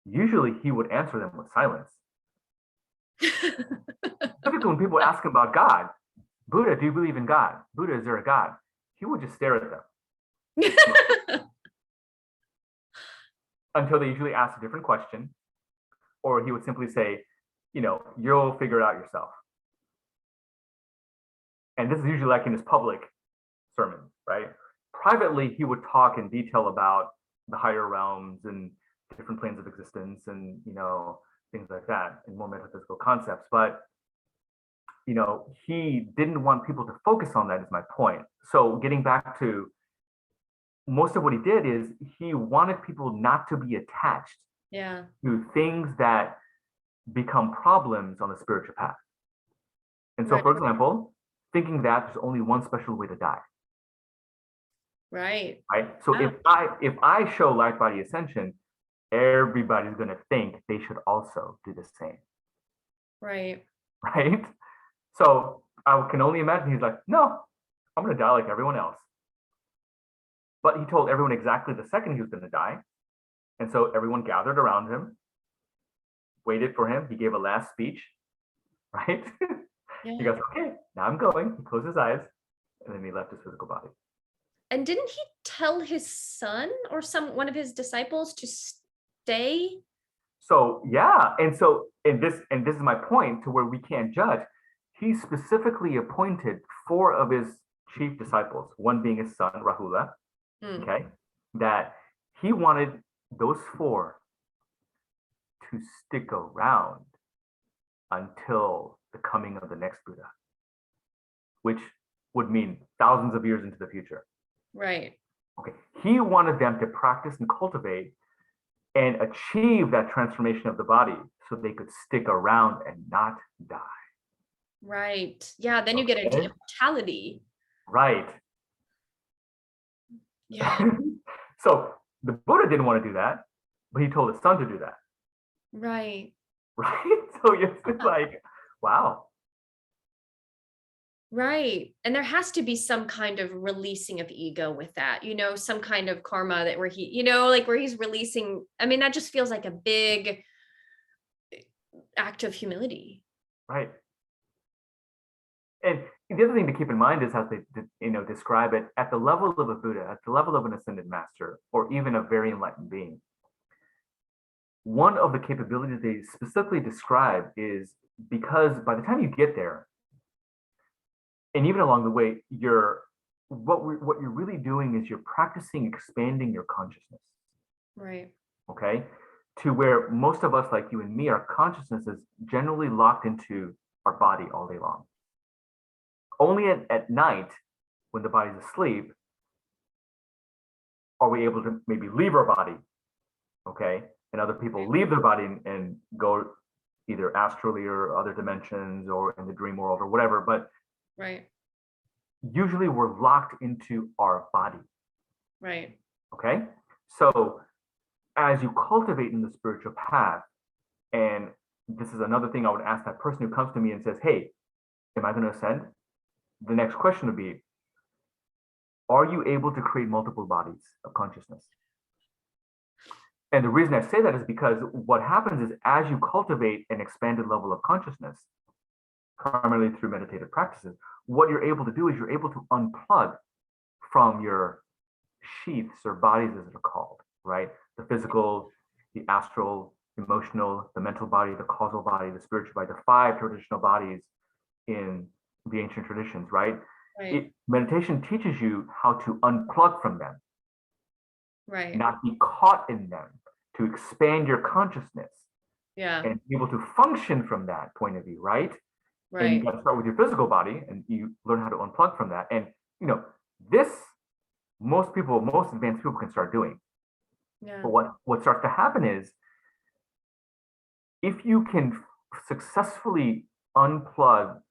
usually he would answer them with silence. Typically, when people ask him about God, Buddha, do you believe in God? Buddha, is there a God? He would just stare at them until they usually ask a different question, or he would simply say, you'll figure it out yourself. And this is usually like in his public sermon, right? Privately, he would talk in detail about the higher realms and different planes of existence and, things like that and more metaphysical concepts. But, he didn't want people to focus on that is my point. So getting back to most of what he did is he wanted people not to be attached Yeah. to things that become problems on the spiritual path. And so, Right. for example, thinking that there's only one special way to die. Right. Right. So Yeah. if I show light body ascension, everybody's going to think they should also do the same. Right. Right. So I can only imagine he's like, no, I'm going to die like everyone else. But he told everyone exactly the second he was going to die. And so everyone gathered around him, waited for him. He gave a last speech. Right. Yeah. He goes, okay, now I'm going. He closed his eyes and then he left his physical body. And didn't he tell his son or one of his disciples to stay? So yeah, and this is my point to where we can't judge. He specifically appointed 4 of his chief disciples, one being his son Rahula, okay, that he wanted those 4 to stick around until the coming of the next Buddha, which would mean thousands of years into the future. Right. Okay, he wanted them to practice and cultivate and achieve that transformation of the body so they could stick around and not die. Right. Yeah, then you get into immortality. Right. Yeah. So the Buddha didn't want to do that, but he told his son to do that. Right. Right. So it's like, wow. Right. And there has to be some kind of releasing of ego with that, some kind of karma that where he, like where he's releasing. I mean, that just feels like a big act of humility. Right. And the other thing to keep in mind is how they, describe it at the level of a Buddha, at the level of an ascended master, or even a very enlightened being. One of the capabilities they specifically describe is because by the time you get there, and even along the way, what you're really doing is you're practicing expanding your consciousness. Right. Okay. To where most of us, like you and me, our consciousness is generally locked into our body all day long. Only at night, when the body's asleep, are we able to maybe leave our body. Okay. And other people leave their body and go either astrally or other dimensions or in the dream world or whatever. But right. Usually we're locked into our body. Right. Okay. So as you cultivate in the spiritual path, and this is another thing I would ask that person who comes to me and says, hey, am I going to ascend? The next question would be, are you able to create multiple bodies of consciousness? And the reason I say that is because what happens is as you cultivate an expanded level of consciousness, primarily through meditative practices, what you're able to do is you're able to unplug from your sheaths or bodies, as they're called, right? The physical, the astral, emotional, the mental body, the causal body, the spiritual body, the 5 traditional bodies in the ancient traditions, right? Right. Meditation teaches you how to unplug from them, Right. not be caught in them, to expand your consciousness Yeah. and be able to function from that point of view, right? And you Right. got to start with your physical body and you learn how to unplug from that. And, you know, this most people, most advanced people can start doing. Yeah. But what starts to happen is if you can successfully unplug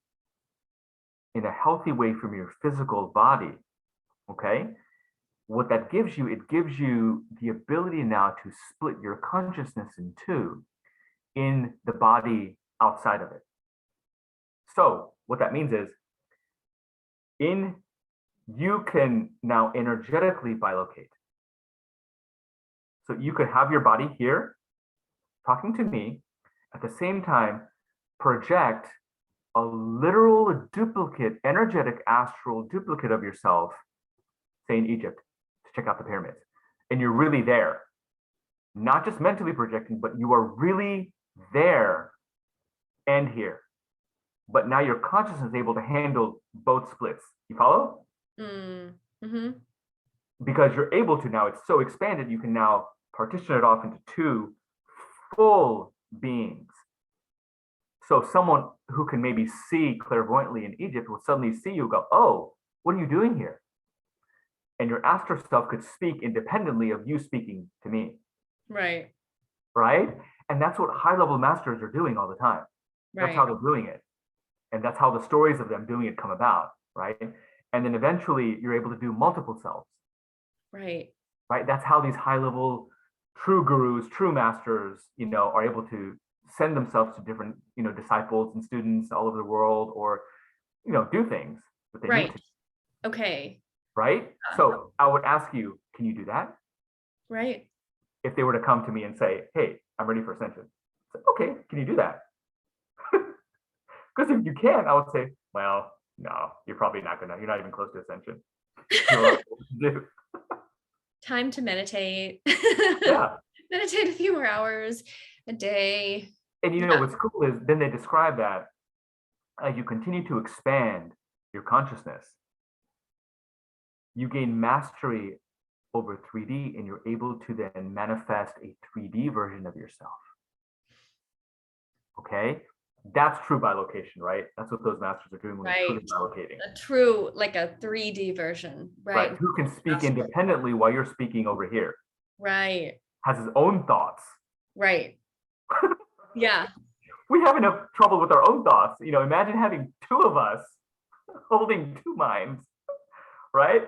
in a healthy way from your physical body, okay, what that gives you, it gives you the ability now to split your consciousness in two in the body outside of it. So what that means is you can now energetically bilocate. So you could have your body here talking to me, at the same time project a literal duplicate, energetic astral duplicate of yourself, say in Egypt, to check out the pyramids. And you're really there, not just mentally projecting, but you are really there and here. But now your consciousness is able to handle both splits. You follow? Mm-hmm. Because you're able to now, it's so expanded, you can now partition it off into 2 full beings. So someone who can maybe see clairvoyantly in Egypt will suddenly see you go, oh, what are you doing here? And your astral self could speak independently of you speaking to me. Right. Right? And that's what high-level masters are doing all the time. That's how they're doing it. And that's how the stories of them doing it come about, right? And then eventually you're able to do multiple selves. Right. Right? That's how these high-level true gurus, true masters, you know, are able to send themselves to different, you know, disciples and students all over the world, or, you know, do things that they need to. Okay. Right? So I would ask you, can you do that? Right. If they were to come to me and say, hey, I'm ready for ascension. So, okay, can you do that? Because if you can, I would say, well, no, you're probably not gonna, you're not even close to ascension. Time to meditate. Yeah. Meditate a few more hours a day. And you know what's cool is then they describe that as you continue to expand your consciousness, you gain mastery over 3D and you're able to then manifest a 3D version of yourself. Okay? That's true bilocation, right? That's what those masters are doing when they're truly bilocating. A true, like a 3D version, right? Who can speak independently while you're speaking over here. Right. Has his own thoughts. Right. Yeah. We have enough trouble with our own thoughts. You know, imagine having 2 of us holding 2 minds, right?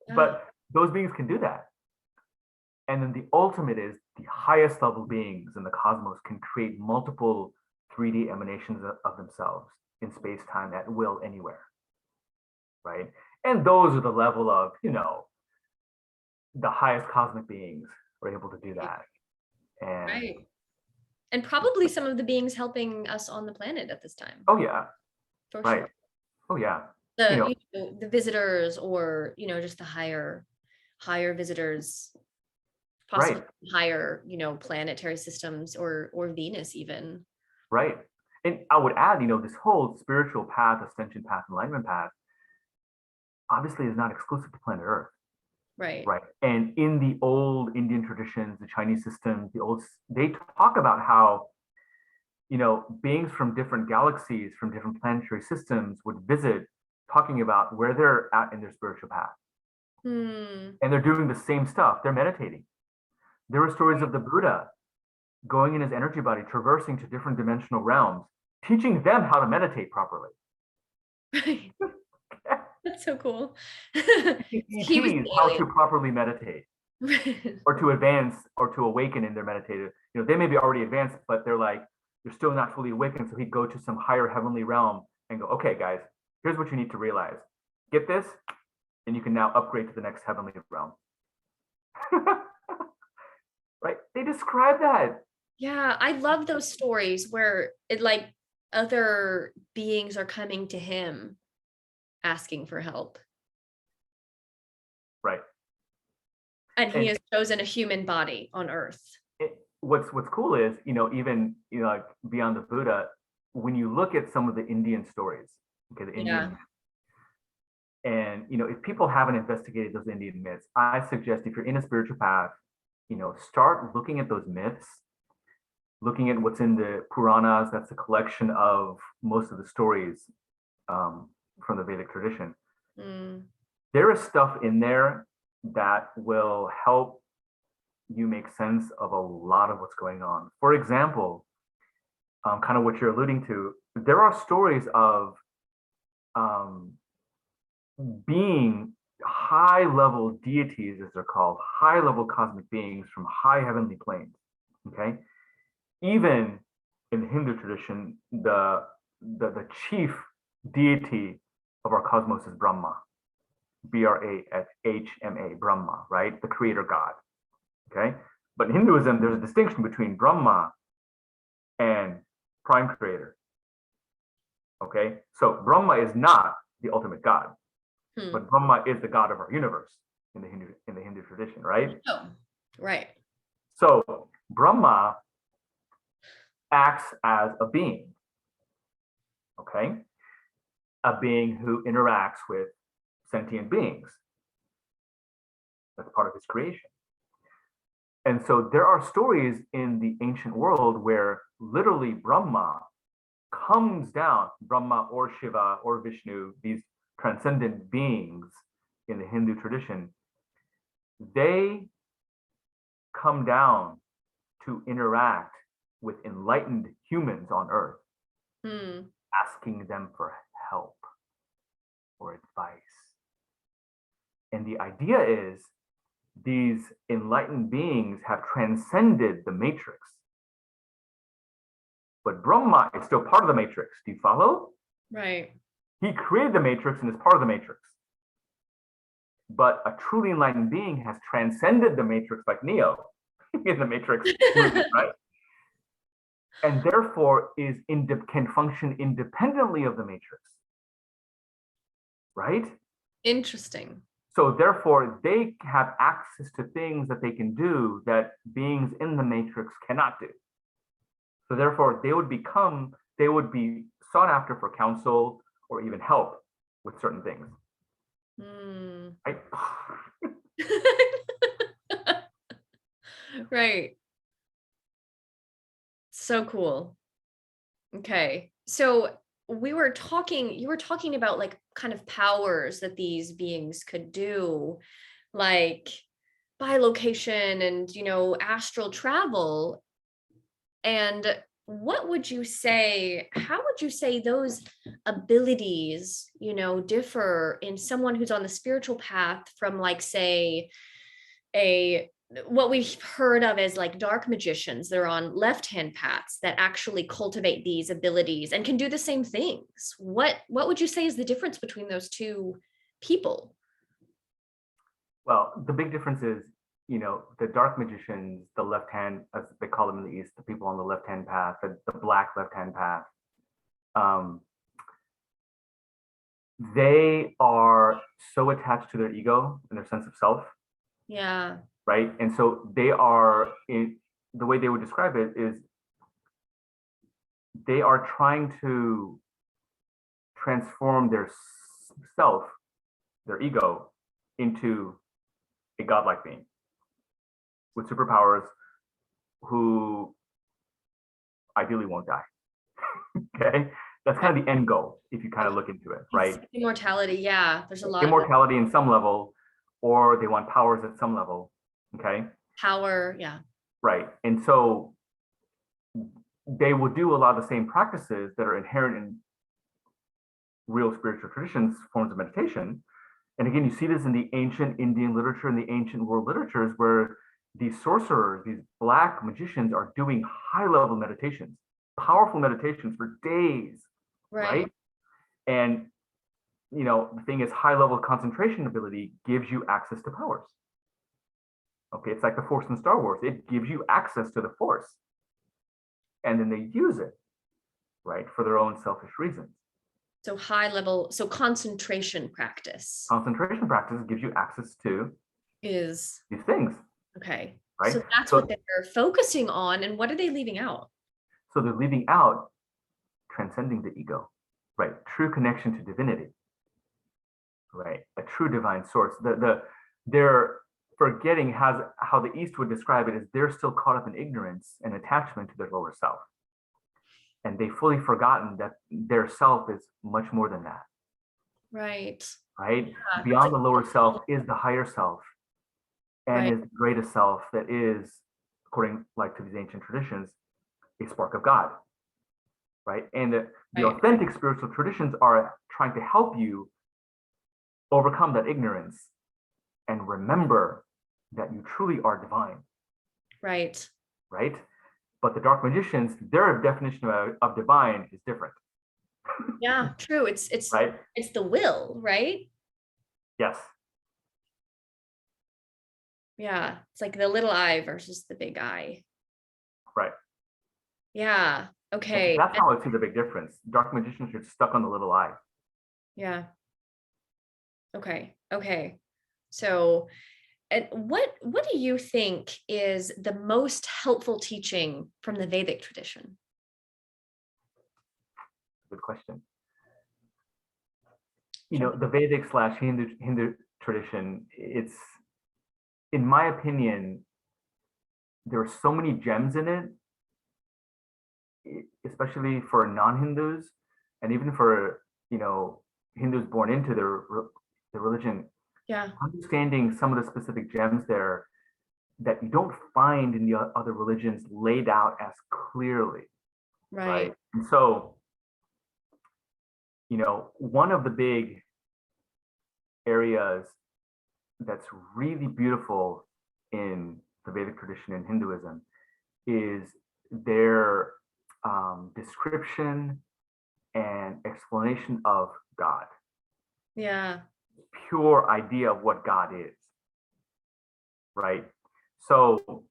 Yeah. But those beings can do that. And then the ultimate is the highest level beings in the cosmos can create multiple 3D emanations of themselves in space-time at will anywhere, right? And those are the level of, you know, the highest cosmic beings are able to do that. And and probably some of the beings helping us on the planet at this time. Oh yeah. For sure. Oh yeah. The visitors, or, you know, just the higher visitors, possibly higher, you know, planetary systems, or Venus even. Right. And I would add, you know, this whole spiritual path, ascension path, enlightenment path, obviously is not exclusive to planet Earth. Right. And in the old Indian traditions, the Chinese systems, they talk about how, you know, beings from different galaxies, from different planetary systems would visit, talking about where they're at in their spiritual path. And they're doing the same stuff. They're meditating. There are stories of the Buddha going in his energy body, traversing to different dimensional realms, teaching them how to meditate properly. Right. That's so cool. He was how to properly meditate, or to advance, or to awaken in their meditative. You know, they may be already advanced, but they're still not fully awakened. So he'd go to some higher heavenly realm and go, okay, guys, here's what you need to realize. Get this, and you can now upgrade to the next heavenly realm. Right? They describe that. Yeah, I love those stories where it, like, other beings are coming to him asking for help. Right. And he has chosen a human body on Earth. what's cool is, even, like beyond the Buddha, when you look at some of the Indian stories, okay, the Indian Yeah. myths, and if people haven't investigated those Indian myths, I suggest, if you're in a spiritual path, start looking at those myths, looking at what's in the Puranas. That's a collection of most of the stories from the Vedic tradition. Mm. There is stuff in there that will help you make sense of a lot of what's going on. For example, kind of what you're alluding to, there are stories of being high level deities, as they're called, high level cosmic beings from high heavenly planes. Okay. Even in the Hindu tradition, the chief deity of our cosmos is Brahma, Brahma, Brahma, right? The creator God. Okay. But in Hinduism, there's a distinction between Brahma and prime creator. Okay. So Brahma is not the ultimate God, but Brahma is the God of our universe in the Hindu tradition, right? Oh, right. So Brahma acts as a being, okay? A being who interacts with sentient beings. That's part of his creation. And so there are stories in the ancient world where literally Brahma comes down, Brahma or Shiva or Vishnu, these transcendent beings in the Hindu tradition, they come down to interact with enlightened humans on Earth, asking them for help or advice. And the idea is these enlightened beings have transcended the matrix. But Brahma is still part of the matrix. Do you follow? Right. He created the matrix and is part of the matrix. But a truly enlightened being has transcended the matrix, like Neo in the Matrix movie, right? And therefore can function independently of the matrix, right? Interesting. So therefore, they have access to things that they can do that beings in the matrix cannot do. So therefore, they would be sought after for counsel or even help with certain things. Right? Right. So cool. Okay. So you were talking about like kind of powers that these beings could do, like bilocation and, astral travel. And how would you say those abilities, differ in someone who's on the spiritual path from, like, say, what we've heard of as like dark magicians? They're on left-hand paths that actually cultivate these abilities and can do the same things. What would you say is the difference between those two people? Well, the big difference is, the dark magicians, the left hand, as they call them in the East, the people on the left-hand path, the black left-hand path, they are so attached to their ego and their sense of self. Yeah. Right. And so the way they would describe it is they are trying to transform their self, their ego, into a godlike being with superpowers who ideally won't die. Okay. That's kind of the end goal if you kind of look into it, right? It's immortality. Yeah. There's a lot immortality in some level, or they want powers at some level. Okay. Power. Yeah. Right. And so they will do a lot of the same practices that are inherent in real spiritual traditions, forms of meditation. And again, you see this in the ancient Indian literature and the ancient world literatures, where these sorcerers, these black magicians, are doing high-level meditations, powerful meditations for days, right? And the thing is, high-level concentration ability gives you access to powers. Okay, it's like the Force in Star Wars. It gives you access to the Force. And then they use it, right, for their own selfish reasons. So concentration practice. Concentration practice gives you access to Is these things. Okay. right? So that's what So, they're focusing on. And what are they leaving out? so they're leaving out transcending the ego, right? True connection to divinity, right? A true divine source. They're forgetting how the East would describe it is they're still caught up in ignorance and attachment to their lower self. And they've fully forgotten that their self is much more than that, Right. right? Yeah. It's Beyond the lower self is the higher self and right. is the greatest self that is, according like to these ancient traditions, a spark of God, right? And the Right. authentic spiritual traditions are trying to help you overcome that ignorance and remember that you truly are divine, Right. right? But the dark magicians, their definition of divine is different, Yeah, true. It's right? it's the will, right? Yes, Yeah. It's like the little I versus the big I. right. Yeah. Okay. That's how I see the big difference. Dark magicians are stuck on the little eye. Yeah. Okay. Okay. So, and what do you think is the most helpful teaching from the Vedic tradition? Good question. Jump. The Vedic slash Hindu tradition, it's, in my opinion, there are so many gems in it, especially for non-Hindus and even for, Hindus born into the religion, Yeah. understanding some of the specific gems there that you don't find in the other religions laid out as clearly, right? Right. And so, one of the big areas that's really beautiful in the Vedic tradition in Hinduism is their description and explanation of God, Yeah. pure idea of what God is, right? So,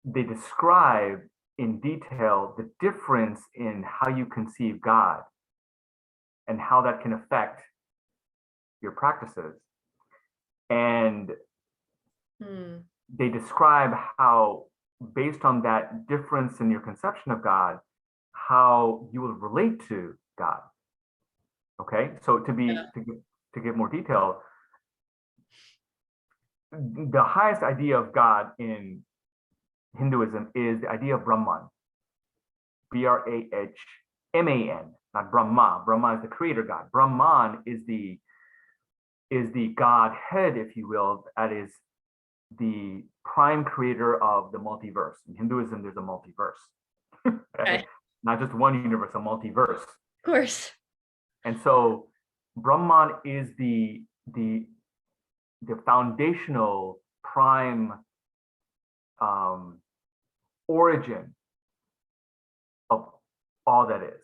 they describe in detail the difference in how you conceive God and how that can affect your practices. And Hmm. they describe how, based on that difference in your conception of God, how you will relate to God. Okay, so to give more detail, the highest idea of God in Hinduism is the idea of Brahman, Brahman, not Brahma. Brahma is the creator God. Brahman is the Godhead, if you will, that is the prime creator of the multiverse. In Hinduism, there's a multiverse, Okay. right? Not just one universe, a multiverse. Of course. And so Brahman is the foundational prime origin of all that is.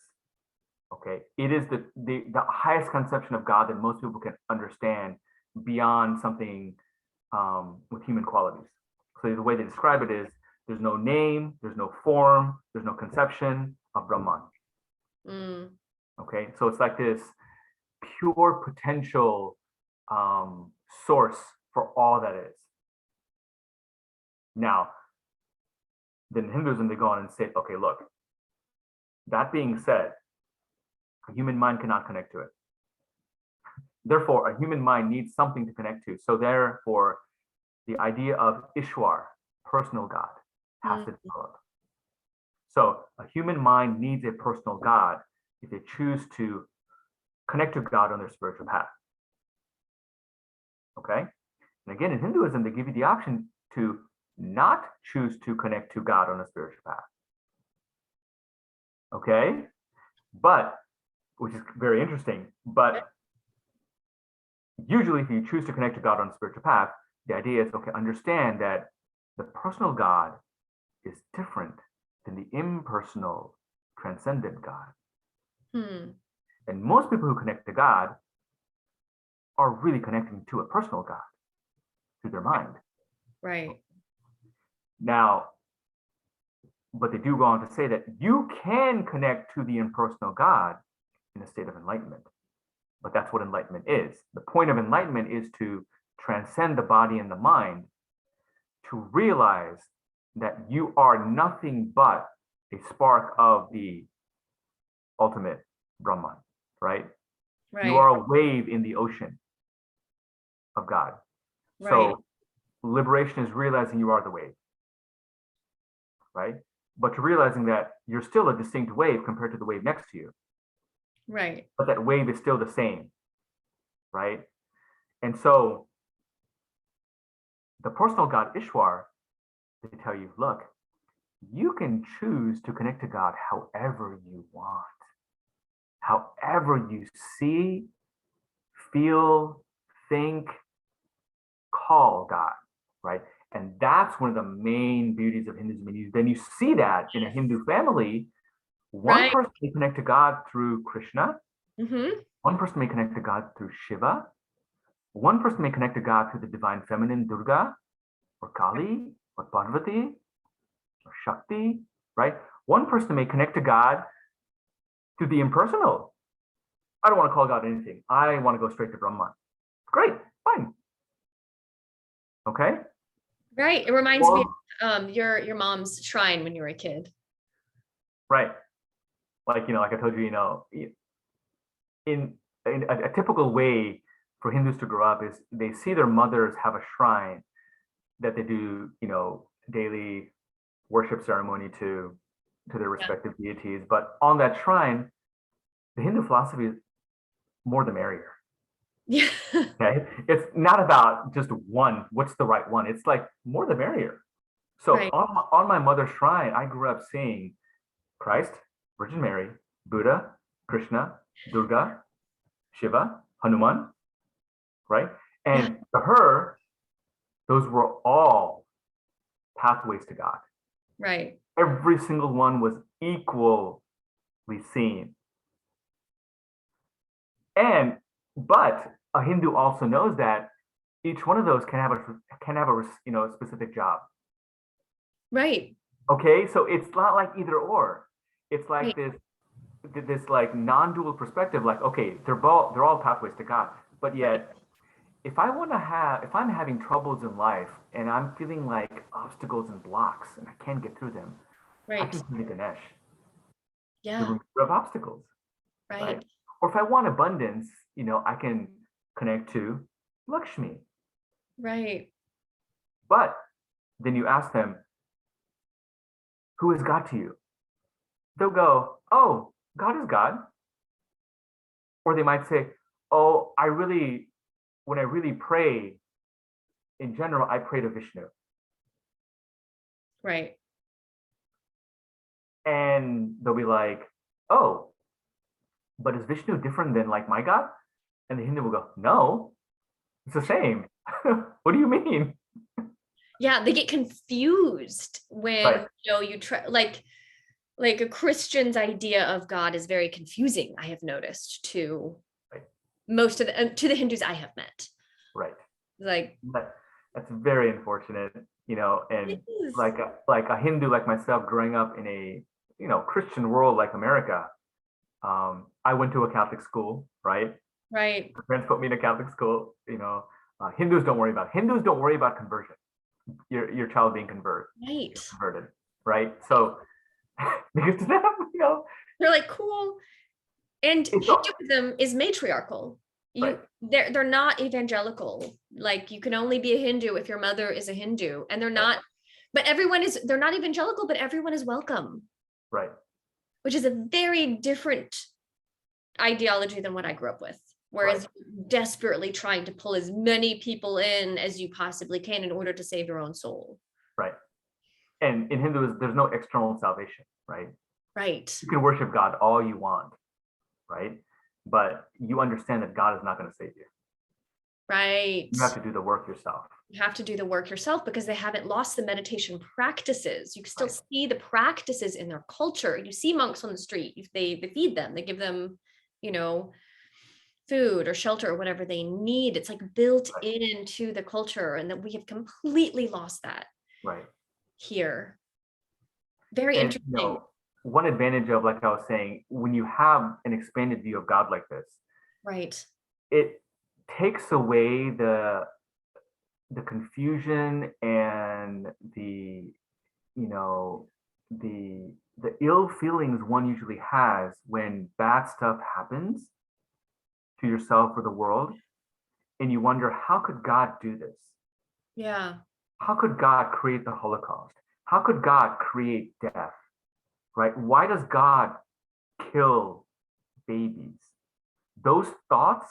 Okay, it is the highest conception of God that most people can understand beyond something with human qualities. So the way they describe it is there's no name, there's no form, there's no conception of Brahman. Mm. Okay, so it's like this pure potential source for all that is. Now, then in Hinduism, they go on and say, okay, look, that being said, a human mind cannot connect to it. Therefore, a human mind needs something to connect to. So therefore, the idea of Ishwar, personal God, has Mm. to develop. So a human mind needs a personal God if they choose to connect to God on their spiritual path. Okay? And again, in Hinduism, they give you the option to not choose to connect to God on a spiritual path. Okay? But, which is very interesting, but usually if you choose to connect to God on a spiritual path, the idea is, okay, understand that the personal God is different than the impersonal, transcendent God. Hmm. And most people who connect to God are really connecting to a personal God through their mind. Right. Now, but they do go on to say that you can connect to the impersonal God in a state of enlightenment. but that's what enlightenment is. The point of enlightenment is to transcend the body and the mind, to realize that you are nothing but a spark of the ultimate Brahman, right? You Right. are a wave in the ocean of God. Right. So liberation is realizing you are the wave, right? But to realizing that you're still a distinct wave compared to the wave next to you, Right. but that wave is still the same, right? And so the personal God Ishwar, they tell you, look, you can choose to connect to God however you want, however you see, feel, think, call God, right? And that's one of the main beauties of Hinduism. And then you see that in a Hindu family, one Right. person may connect to God through Krishna, Mm-hmm. one person may connect to God through Shiva, one person may connect to God through the divine feminine, Durga, or Kali, or Parvati, or Shakti, right? One person may connect to God through the impersonal. I don't want to call God anything. I want to go straight to Brahman. Great, fine. Okay. Right. It reminds me Well, of your mom's shrine when you were a kid. right. Like, like I told you, in a typical way for Hindus to grow up is they see their mothers have a shrine that they do, daily worship ceremony to their Yeah. respective deities. But on that shrine, the Hindu philosophy is more the merrier. Yeah. Okay. It's not about just one, what's the right one. It's like more the merrier. So Right. on my mother's shrine, I grew up seeing Christ, Virgin Mary, Buddha, Krishna, Durga, Shiva, Hanuman, right? Yeah. And to her, those were all pathways to God. Right. Every single one was equally seen. And but a Hindu also knows that each one of those can have a specific job. Right. Okay, so it's not like either or. It's like Right. this like non-dual perspective. Like, okay, they're all pathways to God, but Right. yet if I'm having troubles in life and I'm feeling like obstacles and blocks and I can't get through them, I Right. can turn to Ganesh, the Yeah. remover of obstacles, right? Right. Or if I want abundance, I can connect to Lakshmi. Right. But then you ask them, who is God to you? They'll go, oh, God is God. Or they might say, oh, when I really pray, in general, I pray to Vishnu. Right. And they'll be like, oh, but is Vishnu different than like my God? And the Hindu will go, no, it's the same. What do you mean? Yeah, they get confused when Right, you try like a Christian's idea of God is very confusing, I have noticed to right, most of to the Hindus I have met. right. Like, That, that's very unfortunate, it and is. like a Hindu like myself growing up in a Christian world like America. I went to a Catholic school, right? Right. My parents put me in a Catholic school. Hindus don't worry about conversion. Your child being Right. converted, right? So because to them, They're like, cool. And it's all Hinduism is matriarchal. right, They're not evangelical. Like, you can only be a Hindu if your mother is a Hindu, and they're right, not, but they're not evangelical, but everyone is welcome, right, which is a very different ideology than what I grew up with. right, Whereas you're desperately trying to pull as many people in as you possibly can in order to save your own soul. right. And in Hinduism, there's no external salvation, right? Right. You can worship God all you want, right? But you understand that God is not going to save you. Right. You have to do the work yourself. You have to do the work yourself because they haven't lost the meditation practices. You can still Right, see the practices in their culture. You see monks on the street. They feed them, they give them, you know, food or shelter or whatever they need. It's like built right, into the culture, and that we have completely lost that right. here. Very And interesting. one advantage of, like I was saying, when you have an expanded view of God like this, Right. It takes away the confusion and you know, the ill feelings one usually has when bad stuff happens to yourself or the world, and you wonder, how could God do this? Yeah. How could God create the Holocaust? How could God create death? Right? Why does God kill babies? Those thoughts,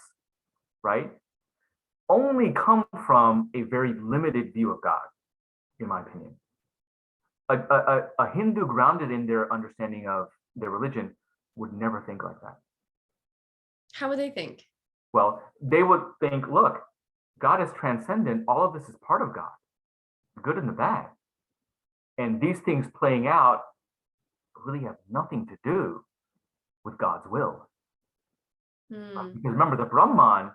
right, only come from a very limited view of God, in my opinion. A Hindu grounded in their understanding of their religion would never think like that. How would they think? Well, they would think, look, God is transcendent. All of this is part of God, the good and the bad. And these things playing out really have nothing to do with God's will. Because remember, the Brahman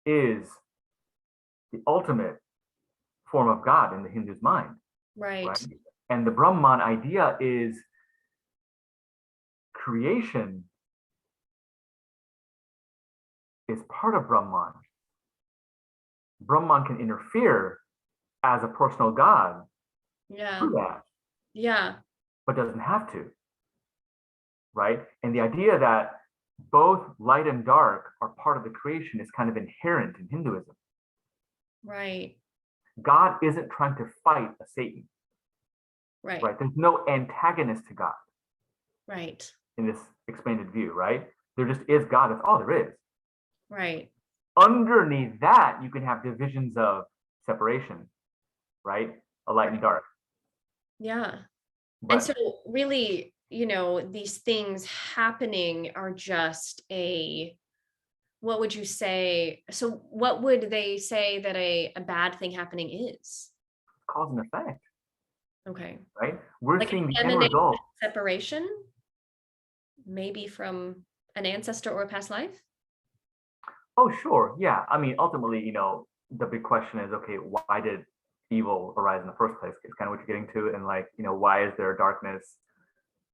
is the ultimate form of God in the Hindu's mind. Right. And the Brahman idea is creation is part of Brahman. Brahman can interfere as a personal God Yeah. through that, Yeah. but doesn't have to, right? And the idea that both light and dark are part of the creation is kind of inherent in Hinduism. Right. God isn't trying to fight a Satan, Right. right? There's no antagonist to God Right. in this expanded view, right? There just is God. That's all there is. Right. Underneath that, you can have divisions of separation, right? A light and dark. Yeah. And But so really, these things happening are just what would you say? So what would they say that a bad thing happening is? cause and effect, Okay. right? We're Like seeing an the end emanation result. separation, maybe from an ancestor or a past life? Oh, sure. Yeah. I mean, ultimately, the big question is, okay, why did evil arise in the first place? It's kind of what you're getting to. And like, why is there darkness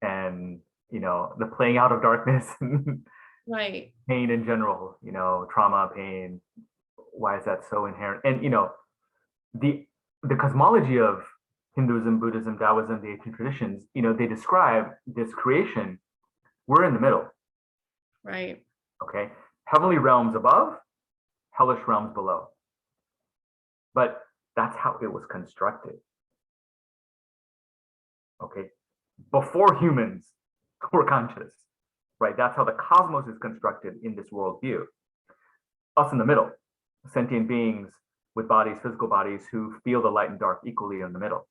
and, the playing out of darkness and Right. pain in general, trauma, pain. Why is that so inherent? And, the cosmology of Hinduism, Buddhism, Taoism, the ancient traditions, they describe this creation. We're in the middle. Right. Okay. Heavenly realms above, hellish realms below. But that's how it was constructed. Okay. Before humans were conscious, right? That's how the cosmos is constructed in this worldview. Us in the middle, sentient beings with bodies, physical bodies, who feel the light and dark equally in the middle.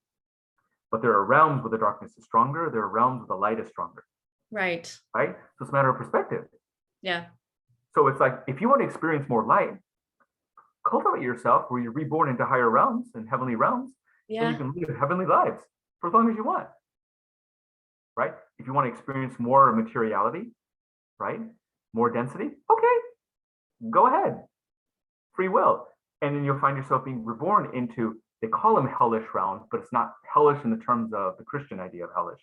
But there are realms where the darkness is stronger. There are realms where the light is stronger. Right. Right? So it's a matter of perspective. Yeah. So it's like, if you want to experience more light, cultivate yourself where you're reborn into higher realms and heavenly realms, and you Yeah. can live heavenly lives for as long as you want. Right? If you want to experience more materiality, right? More density, okay, go ahead. Free will. And then you'll find yourself being reborn into, they call them hellish realms, but it's not hellish in the terms of the Christian idea of hellish,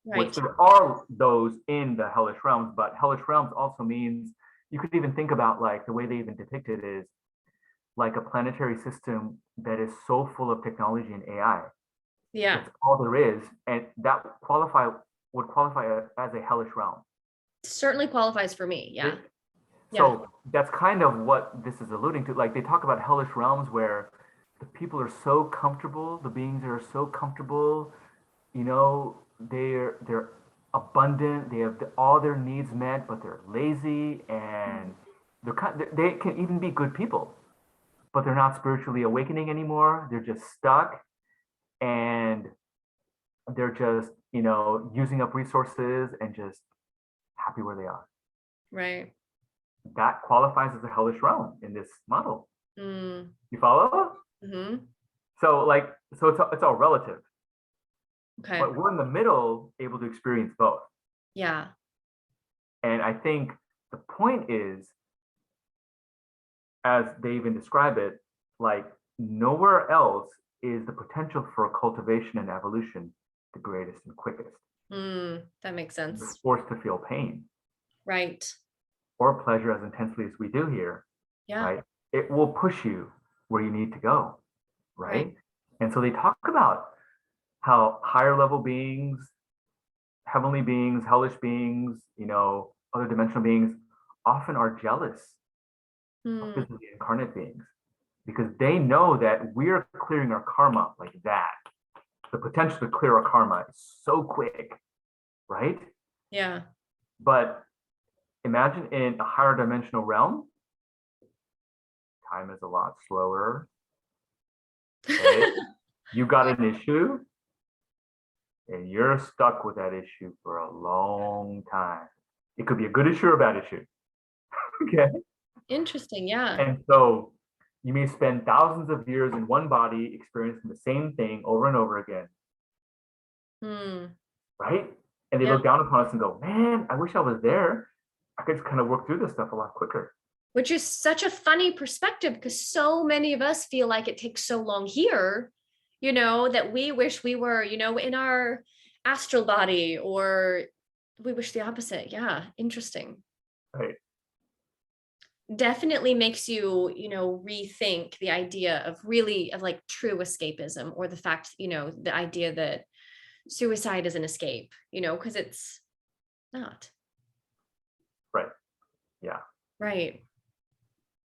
which Right. there are those in the hellish realms, but hellish realms also means, you could even think about, like, the way they even depict it is like a planetary system that is so full of technology and AI. Yeah. That's all there is. And that would qualify as a hellish realm. Certainly qualifies for me. Yeah. So that's kind of what this is alluding to. Like, they talk about hellish realms where the people are so comfortable, the beings are so comfortable, they're abundant, they have all their needs met, but they're lazy, and they can even be good people, but they're not spiritually awakening anymore. They're just stuck, and they're just, using up resources and just happy where they are. Right. That qualifies as a hellish realm in this model. Mm. You follow? Mm-hmm. So it's all relative. Okay. But we're in the middle, able to experience both. Yeah. And I think the point is, as they even describe it, like, nowhere else is the potential for cultivation and evolution the greatest and quickest. That makes You're sense. forced to feel pain. Right. or pleasure as intensely as we do here, Yeah. right? It will push you where you need to go, Right. right? And so they talk about how higher level beings, heavenly beings, hellish beings, other dimensional beings often are jealous of Hmm. physically incarnate beings because they know that we're clearing our karma like that. The potential to clear our karma is so quick, right? Yeah. But imagine in a higher dimensional realm, time is a lot slower. Okay. You got an issue and you're stuck with that issue for a long time. It could be a good issue or a bad issue. Okay. Interesting. Yeah. And so you may spend thousands of years in one body experiencing the same thing over and over again, Hmm. right? And they Yeah. look down upon us and go, man, I wish I was there. I could just kind of work through this stuff a lot quicker. Which is such a funny perspective because so many of us feel like it takes so long here, that we wish we were, in our astral body, or we wish the opposite. Yeah. Interesting. Right. Definitely makes you, rethink the idea of like true escapism, or the fact, the idea that suicide is an escape, because it's not. Right. Yeah. Right.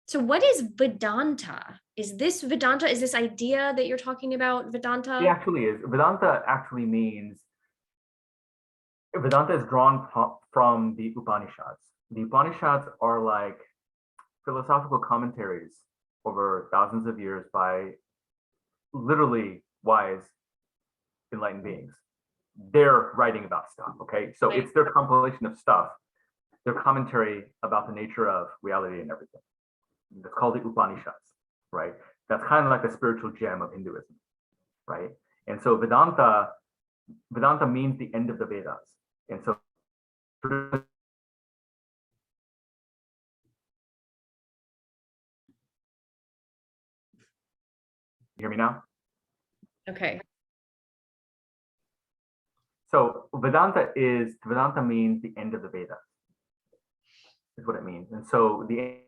So what is Vedanta? Is this idea that you're talking about, It Vedanta? actually is. Vedanta is drawn from the Upanishads. The Upanishads are like philosophical commentaries over thousands of years by literally wise, enlightened beings. They're writing about stuff, okay? So Right. it's their compilation of stuff, their commentary about the nature of reality and everything. It's called the Upanishads, right? That's kind of like the spiritual gem of Hinduism, right? And so Vedanta means the end of the Vedas. And so you hear me now? Okay. So Vedanta means the end of the Vedas, is what it means. And so the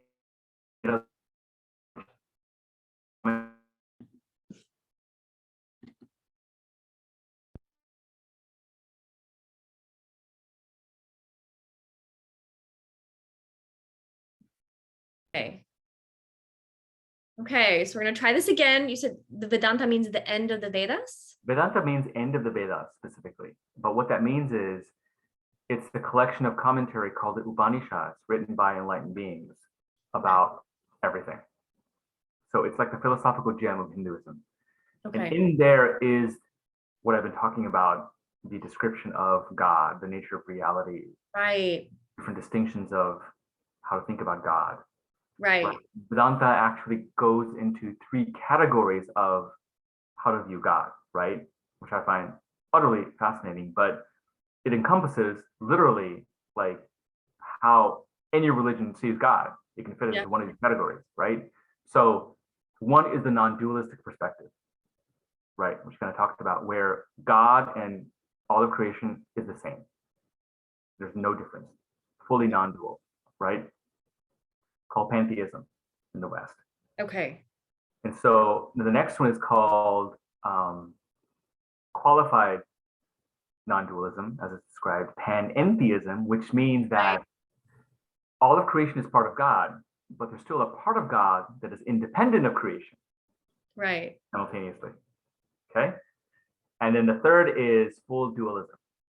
Okay. Okay. So we're going to try this again. You said the Vedanta means the end of the Vedas? Vedanta means end of the Vedas specifically. But what that means is it's the collection of commentary called the Upanishads written by enlightened beings about everything. So it's like the philosophical gem of Hinduism. And Okay. in there is what I've been talking about, the description of God, the nature of reality, Right. different distinctions of how to think about God. Right. Right. Vedanta actually goes into three categories of how to view God, right? Which I find utterly fascinating, but it encompasses literally like how any religion sees God. It can fit Yeah. into one of these categories, right? So one is the non-dualistic perspective, right? Which kind of talks about where God and all of creation is the same. There's no difference, fully non-dual, right? Called pantheism in the West. Okay. And so the next one is called qualified non-dualism, as it's described, panentheism, which means Right. that all of creation is part of God, but there's still a part of God that is independent of creation Right. simultaneously. Okay. And then the third is full dualism,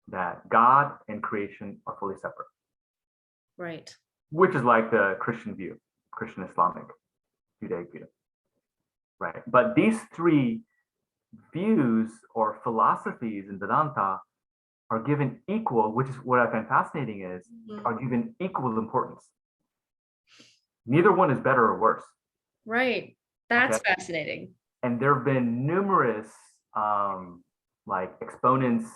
that God and creation are fully separate, Right. which is like the Christian view, Christian Islamic, Judaic view. Right. But these three views or philosophies in Vedanta are given equal, which is what I find fascinating is, Mhm. are given equal importance. Neither one is better or worse. Right. Okay. That's fascinating. And there have been numerous like exponents,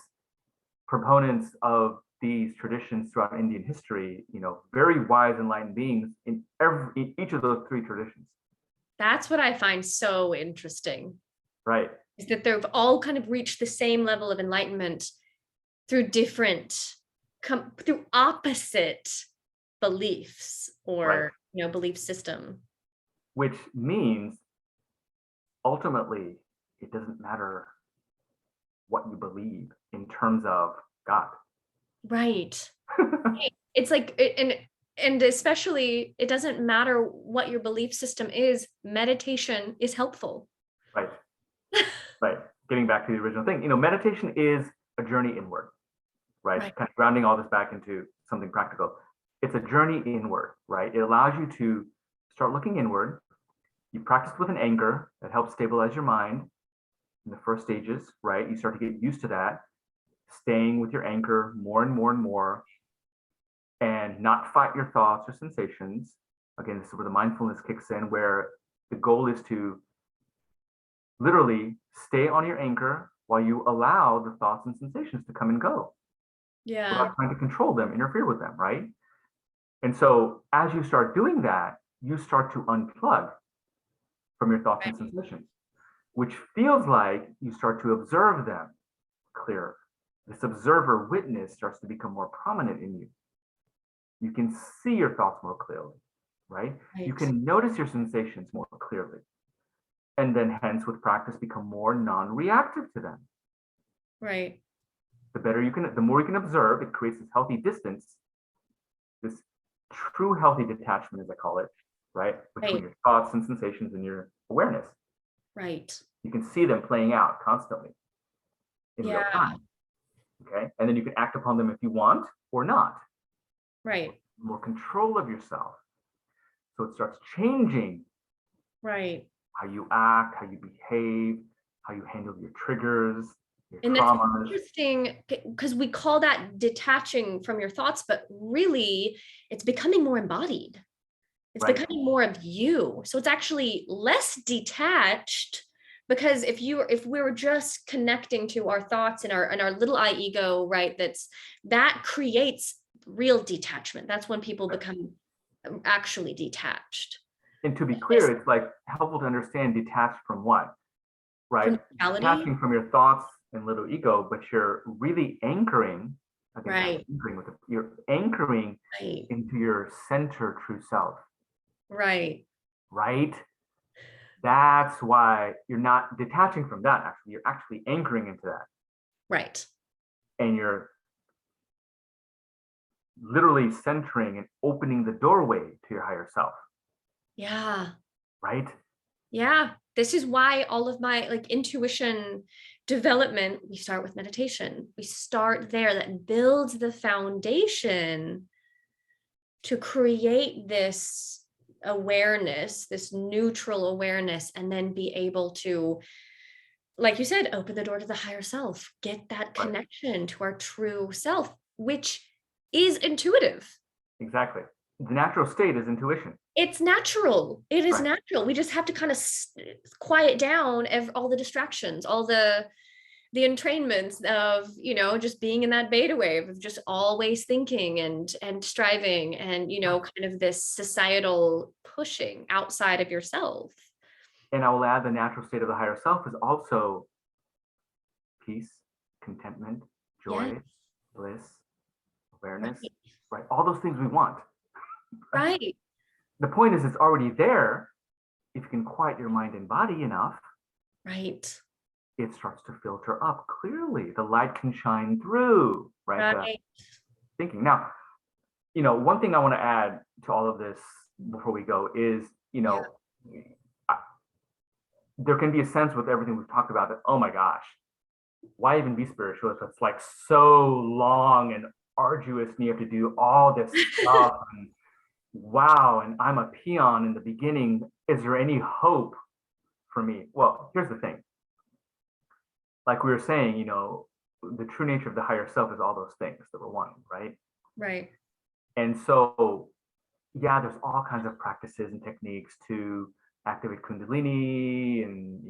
proponents of these traditions throughout Indian history, very wise, enlightened beings in each of those three traditions. That's what I find so interesting, Right. is that they've all kind of reached the same level of enlightenment through through opposite beliefs Right. or, belief system. Which means ultimately it doesn't matter what you believe in terms of God. Right. It's like and especially it doesn't matter what your belief system is, meditation is helpful. Right. Right. Getting back to the original thing, meditation is a journey inward, right? Right. Kind of grounding all this back into something practical. It's a journey inward, right? It allows you to start looking inward. You practice with an anchor that helps stabilize your mind in the first stages, right? You start to get used to that, staying with your anchor more and more and more, and not fight your thoughts or sensations. Again, this is where the mindfulness kicks in, where the goal is to literally stay on your anchor while you allow the thoughts and sensations to come and go Yeah. without trying to control them, interfere with them, right? And so as you start doing that, you start to unplug from your thoughts and Right. sensations, which feels like you start to observe them clearer. This observer witness starts to become more prominent in you. You can see your thoughts more clearly, right? You Right. can notice your sensations more clearly. And then hence with practice become more non-reactive to them. Right. The more you can observe, it creates this healthy distance, this true healthy detachment, as I call it, right? Between Right. your thoughts and sensations and your awareness. Right. You can see them playing out constantly in real Yeah. time. Okay. And then you can act upon them if you want or not. Right. More control of yourself. So it starts changing Right. how you act, how you behave, how you handle your triggers, your And that's traumas. interesting because we call that detaching from your thoughts, but really it's becoming more embodied. It's Right. becoming more of you. So it's actually less detached because if we were just connecting to our thoughts and our little I ego, right, that creates real detachment. That's when people become actually detached And to be clear, it's like helpful to understand detached from what, right? from reality. Detaching from your thoughts and little ego, but you're really anchoring, again, back to Right. anchoring you're anchoring Right. into your center true self, Right. right? That's why you're not detaching from that, actually. You're actually anchoring into that. Right. And you're literally centering and opening the doorway to your higher self, Yeah. right? Yeah. This is why all of my intuition development, we start with meditation. We start there. That builds the foundation to create this awareness, this neutral awareness, and then be able to, like you said, open the door to the higher self, get that Right. connection to our true self, which is intuitive. Exactly. The natural state is intuition. It's natural. It is Right. natural. We just have to kind of quiet down all the distractions, all the entrainments of just being in that beta wave of just always thinking and striving and kind of this societal pushing outside of yourself. And I will add the natural state of the higher self is also peace, contentment, Yes. joy, bliss, awareness, Right. right? All those things we want. Right? Right. The point is, it's already there. If you can quiet your mind and body enough, Right. it starts to filter up clearly. The light can shine through, right? The Right. thinking. Now, one thing I want to add to all of this before we go is, Yeah. there can be a sense with everything we've talked about that, oh my gosh, why even be spiritual if it's like so long and arduous and you have to do all this stuff and wow, and I'm a peon in the beginning. Is there any hope for me? Well, here's the thing. Like we were saying, the true nature of the higher self is all those things that we're one, right? Right. And so, yeah, there's all kinds of practices and techniques to activate Kundalini and,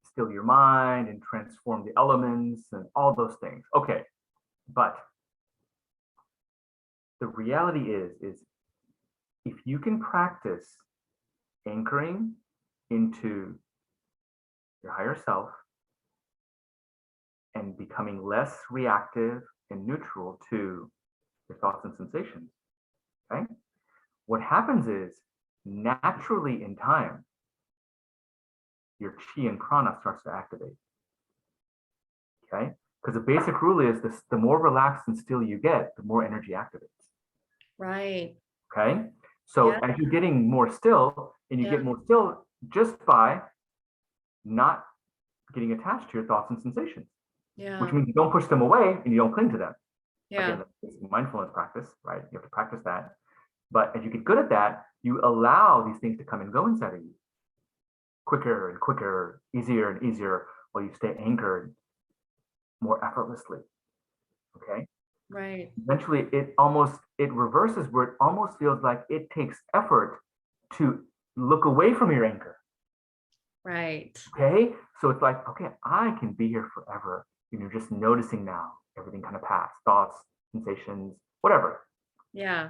still your mind and transform the elements and all those things. Okay, but the reality is if you can practice anchoring into your higher self and becoming less reactive and neutral to your thoughts and sensations. Okay. What happens is naturally in time, your chi and prana starts to activate. Okay. Because the basic rule is this: the more relaxed and still you get, the more energy activates. Right. Okay. So Yeah. as you're getting more still, and you Yeah. get more still just by not getting attached to your thoughts and sensations, which Yeah. means you don't push them away and you don't cling to them. Yeah. Again, it's mindfulness practice, right? You have to practice that. But as you get good at that, you allow these things to come and go inside of you quicker and quicker, easier and easier, while you stay anchored more effortlessly. Okay. Right. Eventually, it reverses where it almost feels like it takes effort to look away from your anchor. Right. Okay. So it's like, okay, I can be here forever. And you're just noticing now everything kind of past, thoughts, sensations, whatever. Yeah.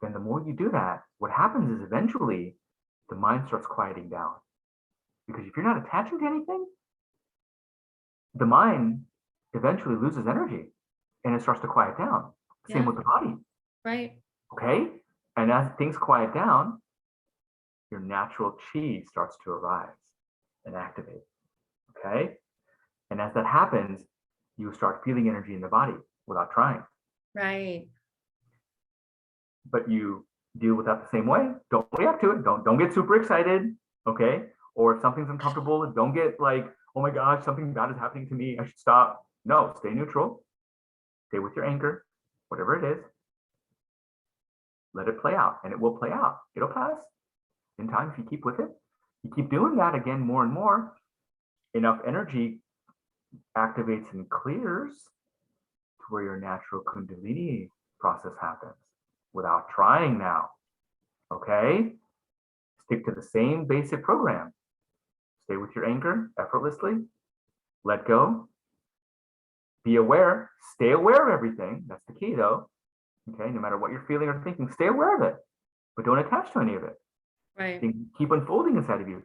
Then the more you do that, what happens is eventually the mind starts quieting down. Because if you're not attaching to anything, the mind eventually loses energy and it starts to quiet down. Same Yeah. with the body. Right. Okay. And as things quiet down, your natural chi starts to arise and activate. Okay. And as that happens, you start feeling energy in the body without trying. Right. But you deal with that the same way. Don't react to it. Don't get super excited. Okay. Or if something's uncomfortable, don't get like, oh my gosh, something bad is happening to me, I should stop. No, stay neutral. Stay with your anchor, whatever it is. Let it play out, and it will play out. It'll pass in time if you keep with it. You keep doing that again more and more. Enough energy activates and clears to where your natural Kundalini process happens without trying now. Okay? Stick to the same basic program. Stay with your anchor effortlessly. Let go. Be aware. Stay aware of everything. That's the key, though. Okay? No matter what you're feeling or thinking, stay aware of it, but don't attach to any of it. Right. Things keep unfolding inside of you.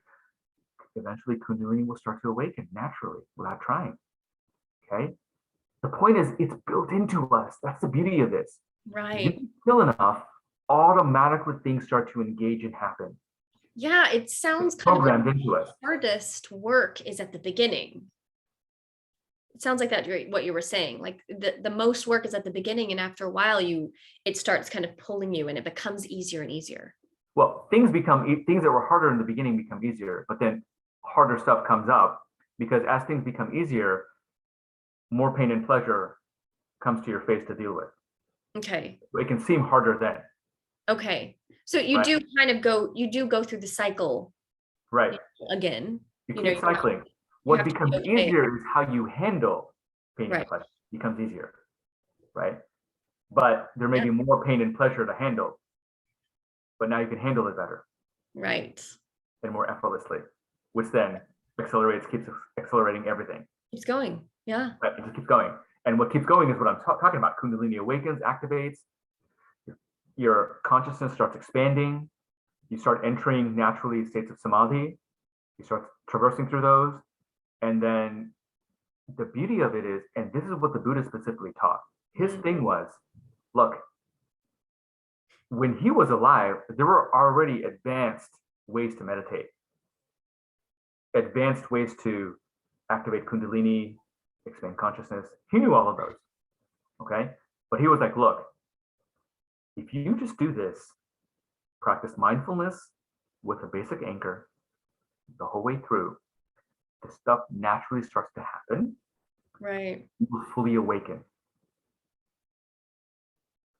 Eventually, Kundalini will start to awaken naturally without trying. Okay? The point is, it's built into us. That's the beauty of this. Right. You feel enough, automatically things start to engage and happen. Yeah, it sounds It's kind of like programmed into us. the hardest work is at the beginning. It sounds like that what you were saying. Like the most work is at the beginning, and after a while, it starts kind of pulling you, and it becomes easier and easier. Well, things that were harder in the beginning become easier, but then harder stuff comes up because as things become easier, more pain and pleasure comes to your face to deal with. Okay. It can seem harder then. Okay. So you do kind of go through the cycle. Right. Again. You keep cycling. What becomes easier is how you handle pain and pleasure. It becomes easier. Right. But there may be more pain and pleasure to handle. But now you can handle it better. Right. And more effortlessly, which then keeps accelerating everything. Keeps going. Yeah. Right. It just keeps going. And what keeps going is what I'm talking about. Kundalini awakens, activates. Your consciousness starts expanding. You start entering naturally states of samadhi. You start traversing through those. And then the beauty of it is, and this is what the Buddha specifically taught. His thing was, look, when he was alive, there were already advanced ways to meditate, advanced ways to activate Kundalini, expand consciousness. He knew all of those. Okay. But he was like, look, if you just do this, practice mindfulness with a basic anchor the whole way through, the stuff naturally starts to happen. Right. You will fully awaken.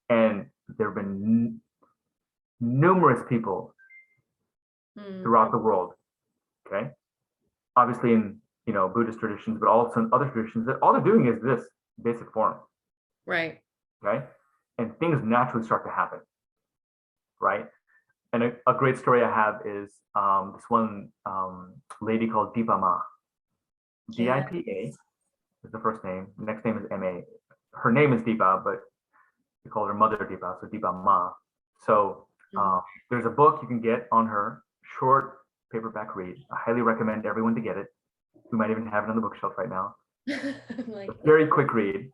And there have been numerous people throughout the world, okay? Obviously in, Buddhist traditions, but also in other traditions, that all they're doing is this basic form. Right. Okay? And things naturally start to happen, right? And a great story I have is this one lady called Dipa Ma. D-I-P-A is the first name. The next name is M-A. Her name is Dipa, but we call her Mother Dipa, so Dipa Ma. So there's a book you can get on her, short paperback read. I highly recommend everyone to get it. We might even have it on the bookshelf right now. Very quick read.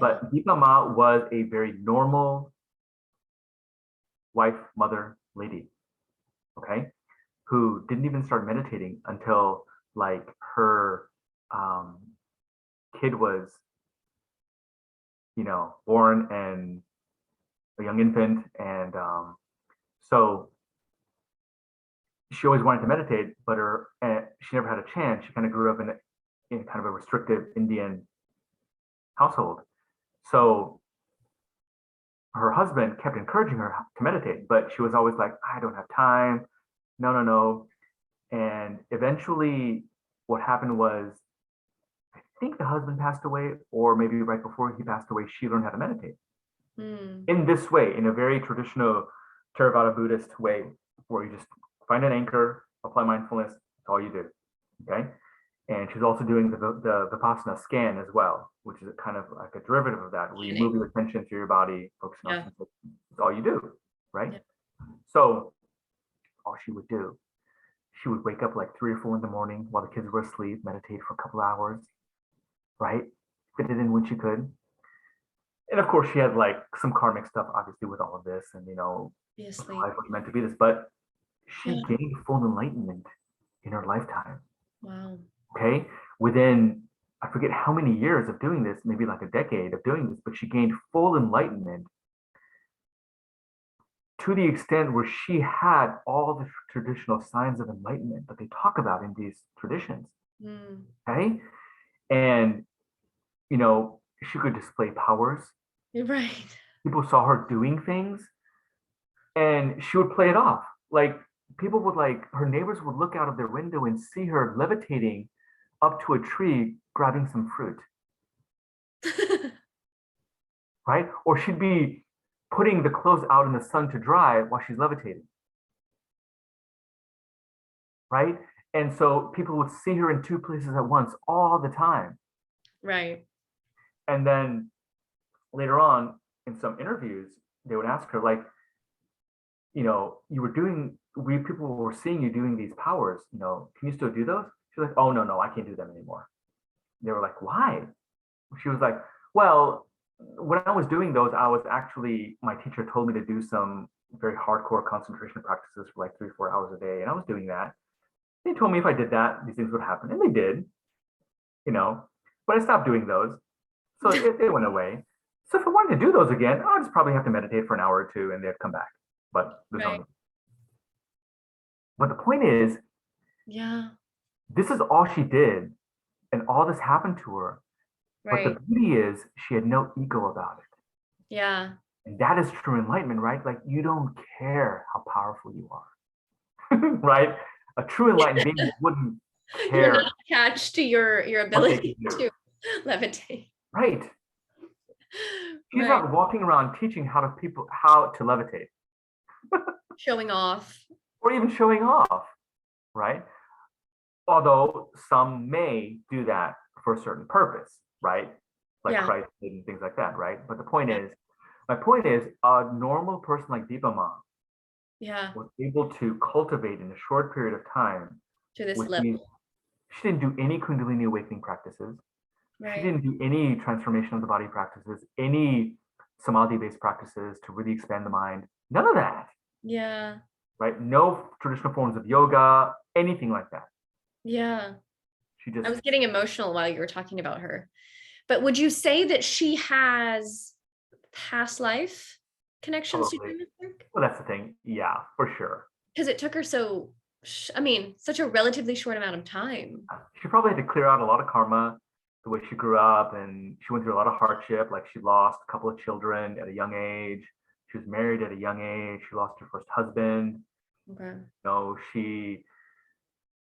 But Deepa Ma was a very normal wife, mother, lady, okay, who didn't even start meditating until like her um, kid was, born and a young infant, and so she always wanted to meditate, but she never had a chance. She kind of grew up in kind of a restrictive Indian household, so her husband kept encouraging her to meditate, but she was always like, I don't have time. No, no, no. And eventually, what happened was, I think the husband passed away, or maybe right before he passed away, she learned how to meditate in this way, in a very traditional Theravada Buddhist way, where you just find an anchor, apply mindfulness. That's all you do. Okay. And she's also doing the Vipassana scan as well, which is kind of like a derivative of that, where you move your attention to your body, focusing on sensation. That's all you do, right? So all she would do, she would wake up like 3 or 4 in the morning while the kids were asleep, meditate for a couple hours, right? Fit it in when she could. And of course, she had like some karmic stuff, obviously, with all of this, and life was meant to be this, but she gained full enlightenment in her lifetime. Wow. Okay. Within, I forget how many years of doing this, maybe like a decade of doing this, but she gained full enlightenment to the extent where she had all the traditional signs of enlightenment that they talk about in these traditions. Okay. And, she could display powers. Right. People saw her doing things and she would play it off. Like people would her neighbors would look out of their window and see her levitating up to a tree, grabbing some fruit. Right? Or she'd be putting the clothes out in the sun to dry while she's levitating. Right? And so people would see her in 2 places at once all the time. Right. And then later on in some interviews, they would ask her, people were seeing you doing these powers, can you still do those? She's like, oh, no, I can't do them anymore. They were like, why? She was like, well, when I was doing those, my teacher told me to do some very hardcore concentration practices for like 3 or 4 hours a day. And I was doing that. They told me if I did that, these things would happen. And they did, but I stopped doing those. So it went away. So if I wanted to do those again, I'd just probably have to meditate for an hour or 2 and they'd come back. But but the point is, this is all she did. And all this happened to her. But the beauty is she had no ego about it. Yeah. And that is true enlightenment, right? Like you don't care how powerful you are. Right? A true enlightened being wouldn't care. You're not attached to your ability to levitate. Right. She's not walking around teaching how to levitate. Showing off. Or even showing off, right? Although some may do that for a certain purpose, right? Like Christ and things like that, right? But my point is, a normal person like Deepa Ma was able to cultivate in a short period of time to this level. She didn't do any Kundalini awakening practices. She didn't do any transformation of the body practices, any Samadhi-based practices to really expand the mind. None of that. Yeah. Right? No traditional forms of yoga, anything like that. Yeah. I was getting emotional while you were talking about her. But would you say that she has past life connections to do this work? Well, that's the thing. Yeah, for sure. Because it took her such a relatively short amount of time. She probably had to clear out a lot of karma, the way she grew up, and she went through a lot of hardship. Like she lost a couple of children at a young age. She was married at a young age. She lost her first husband. Okay. She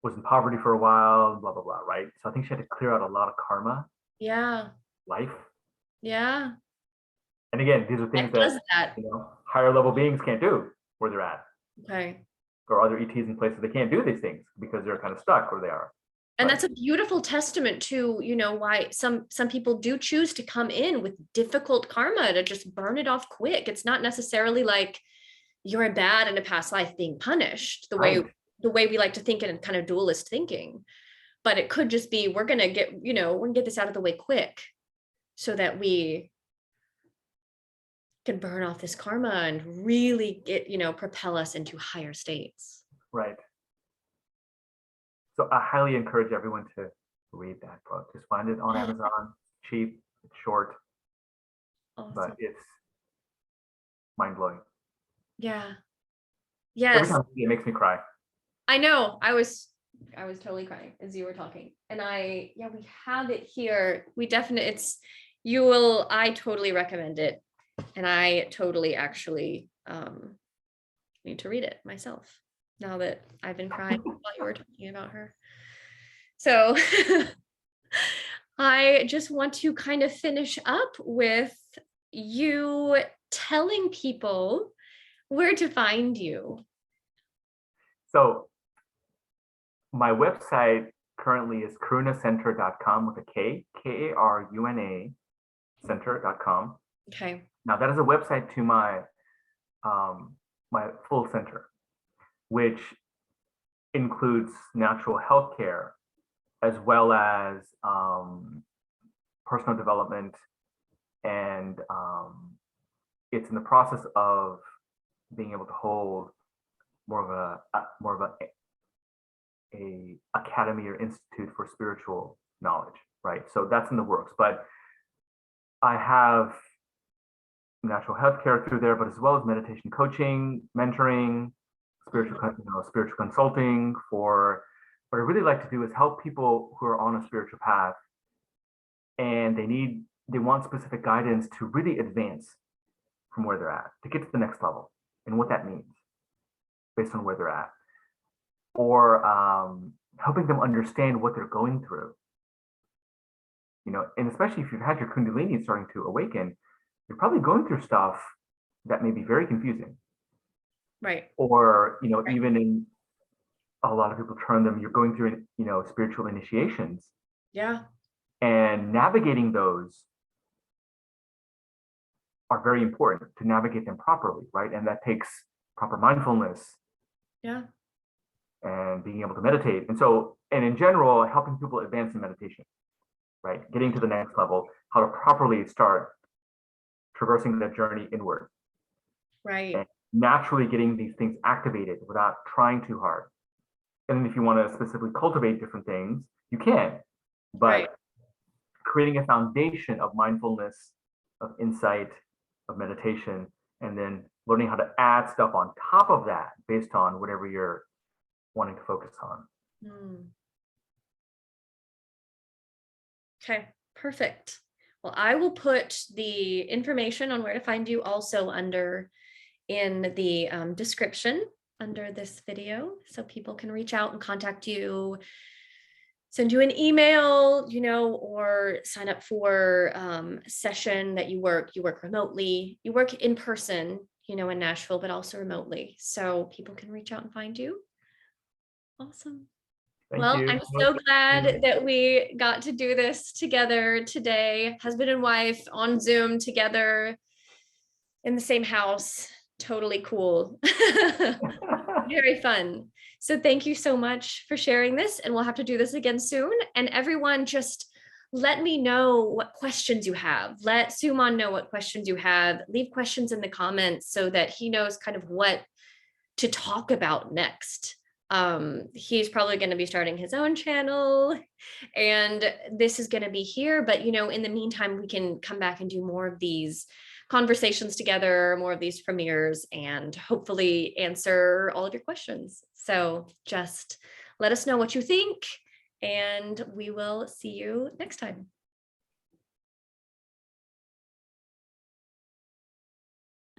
was in poverty for a while, blah, blah, blah, right? So I think she had to clear out a lot of karma. Yeah. Life. Yeah. And again, these are things that higher level beings can't do where they're at. Okay. Or other ETs in places they can't do these things because they're kind of stuck where they are. And that's a beautiful testament to, why some people do choose to come in with difficult karma to just burn it off quick. It's not necessarily like you're bad in a past life being punished the way we like to think in kind of dualist thinking. But it could just be, we're going to get this out of the way quick so that we can burn off this karma and really get, propel us into higher states. Right. So I highly encourage everyone to read that book. Just find it on Amazon. Cheap, it's short, Awesome. but it's mind-blowing. Yeah. Every Yes. time it makes me cry. I know. I was totally crying as you were talking. And we have it here. I totally recommend it. And I totally actually need to read it myself now that I've been crying while you were talking about her. So I just want to kind of finish up with you telling people where to find you. So my website currently is karunacenter.com with a K, Karuna center.com. Okay. Now that is a website to my my full center, which includes natural health care as well as personal development, and it's in the process of being able to hold more of a academy or institute for spiritual knowledge, right? So that's in the works. But I have natural health care through there, but as well as meditation coaching, mentoring, spiritual consulting. For what I really like to do is help people who are on a spiritual path and they want specific guidance to really advance from where they're at, to get to the next level, and what that means based on where they're at, or helping them understand what they're going through. And especially if you've had your Kundalini starting to awaken, you're probably going through stuff that may be very confusing. Right. Or, Right. Even in a lot of people term them, you're going through, spiritual initiations. Yeah. And navigating those are very important to navigate them properly, right? And that takes proper mindfulness. Yeah. And being able to meditate. And in general, helping people advance in meditation, right? Getting to the next level, how to properly start traversing that journey inward. Right. And naturally getting these things activated without trying too hard. And then if you want to specifically cultivate different things, you can. But right. Creating a foundation of mindfulness, of insight, of meditation, and then learning how to add stuff on top of that based on whatever you're wanting to focus on. Okay, perfect. Well, I will put the information on where to find you also in the description under this video, so people can reach out and contact you, send you an email, or sign up for a session that you work remotely, you work in person, in Nashville, but also remotely. So people can reach out and find you. Awesome. Well, I'm so glad that we got to do this together today, husband and wife on Zoom together in the same house. Totally cool. Very fun. So thank you so much for sharing this, and we'll have to do this again soon. And everyone, just let me know what questions you have. Let Suman know what questions you have. Leave questions in the comments so that he knows kind of what to talk about next. He's probably going to be starting his own channel, and this is going to be here. But, in the meantime, we can come back and do more of these conversations together, more of these premieres, and hopefully answer all of your questions. So just let us know what you think, and we will see you next time.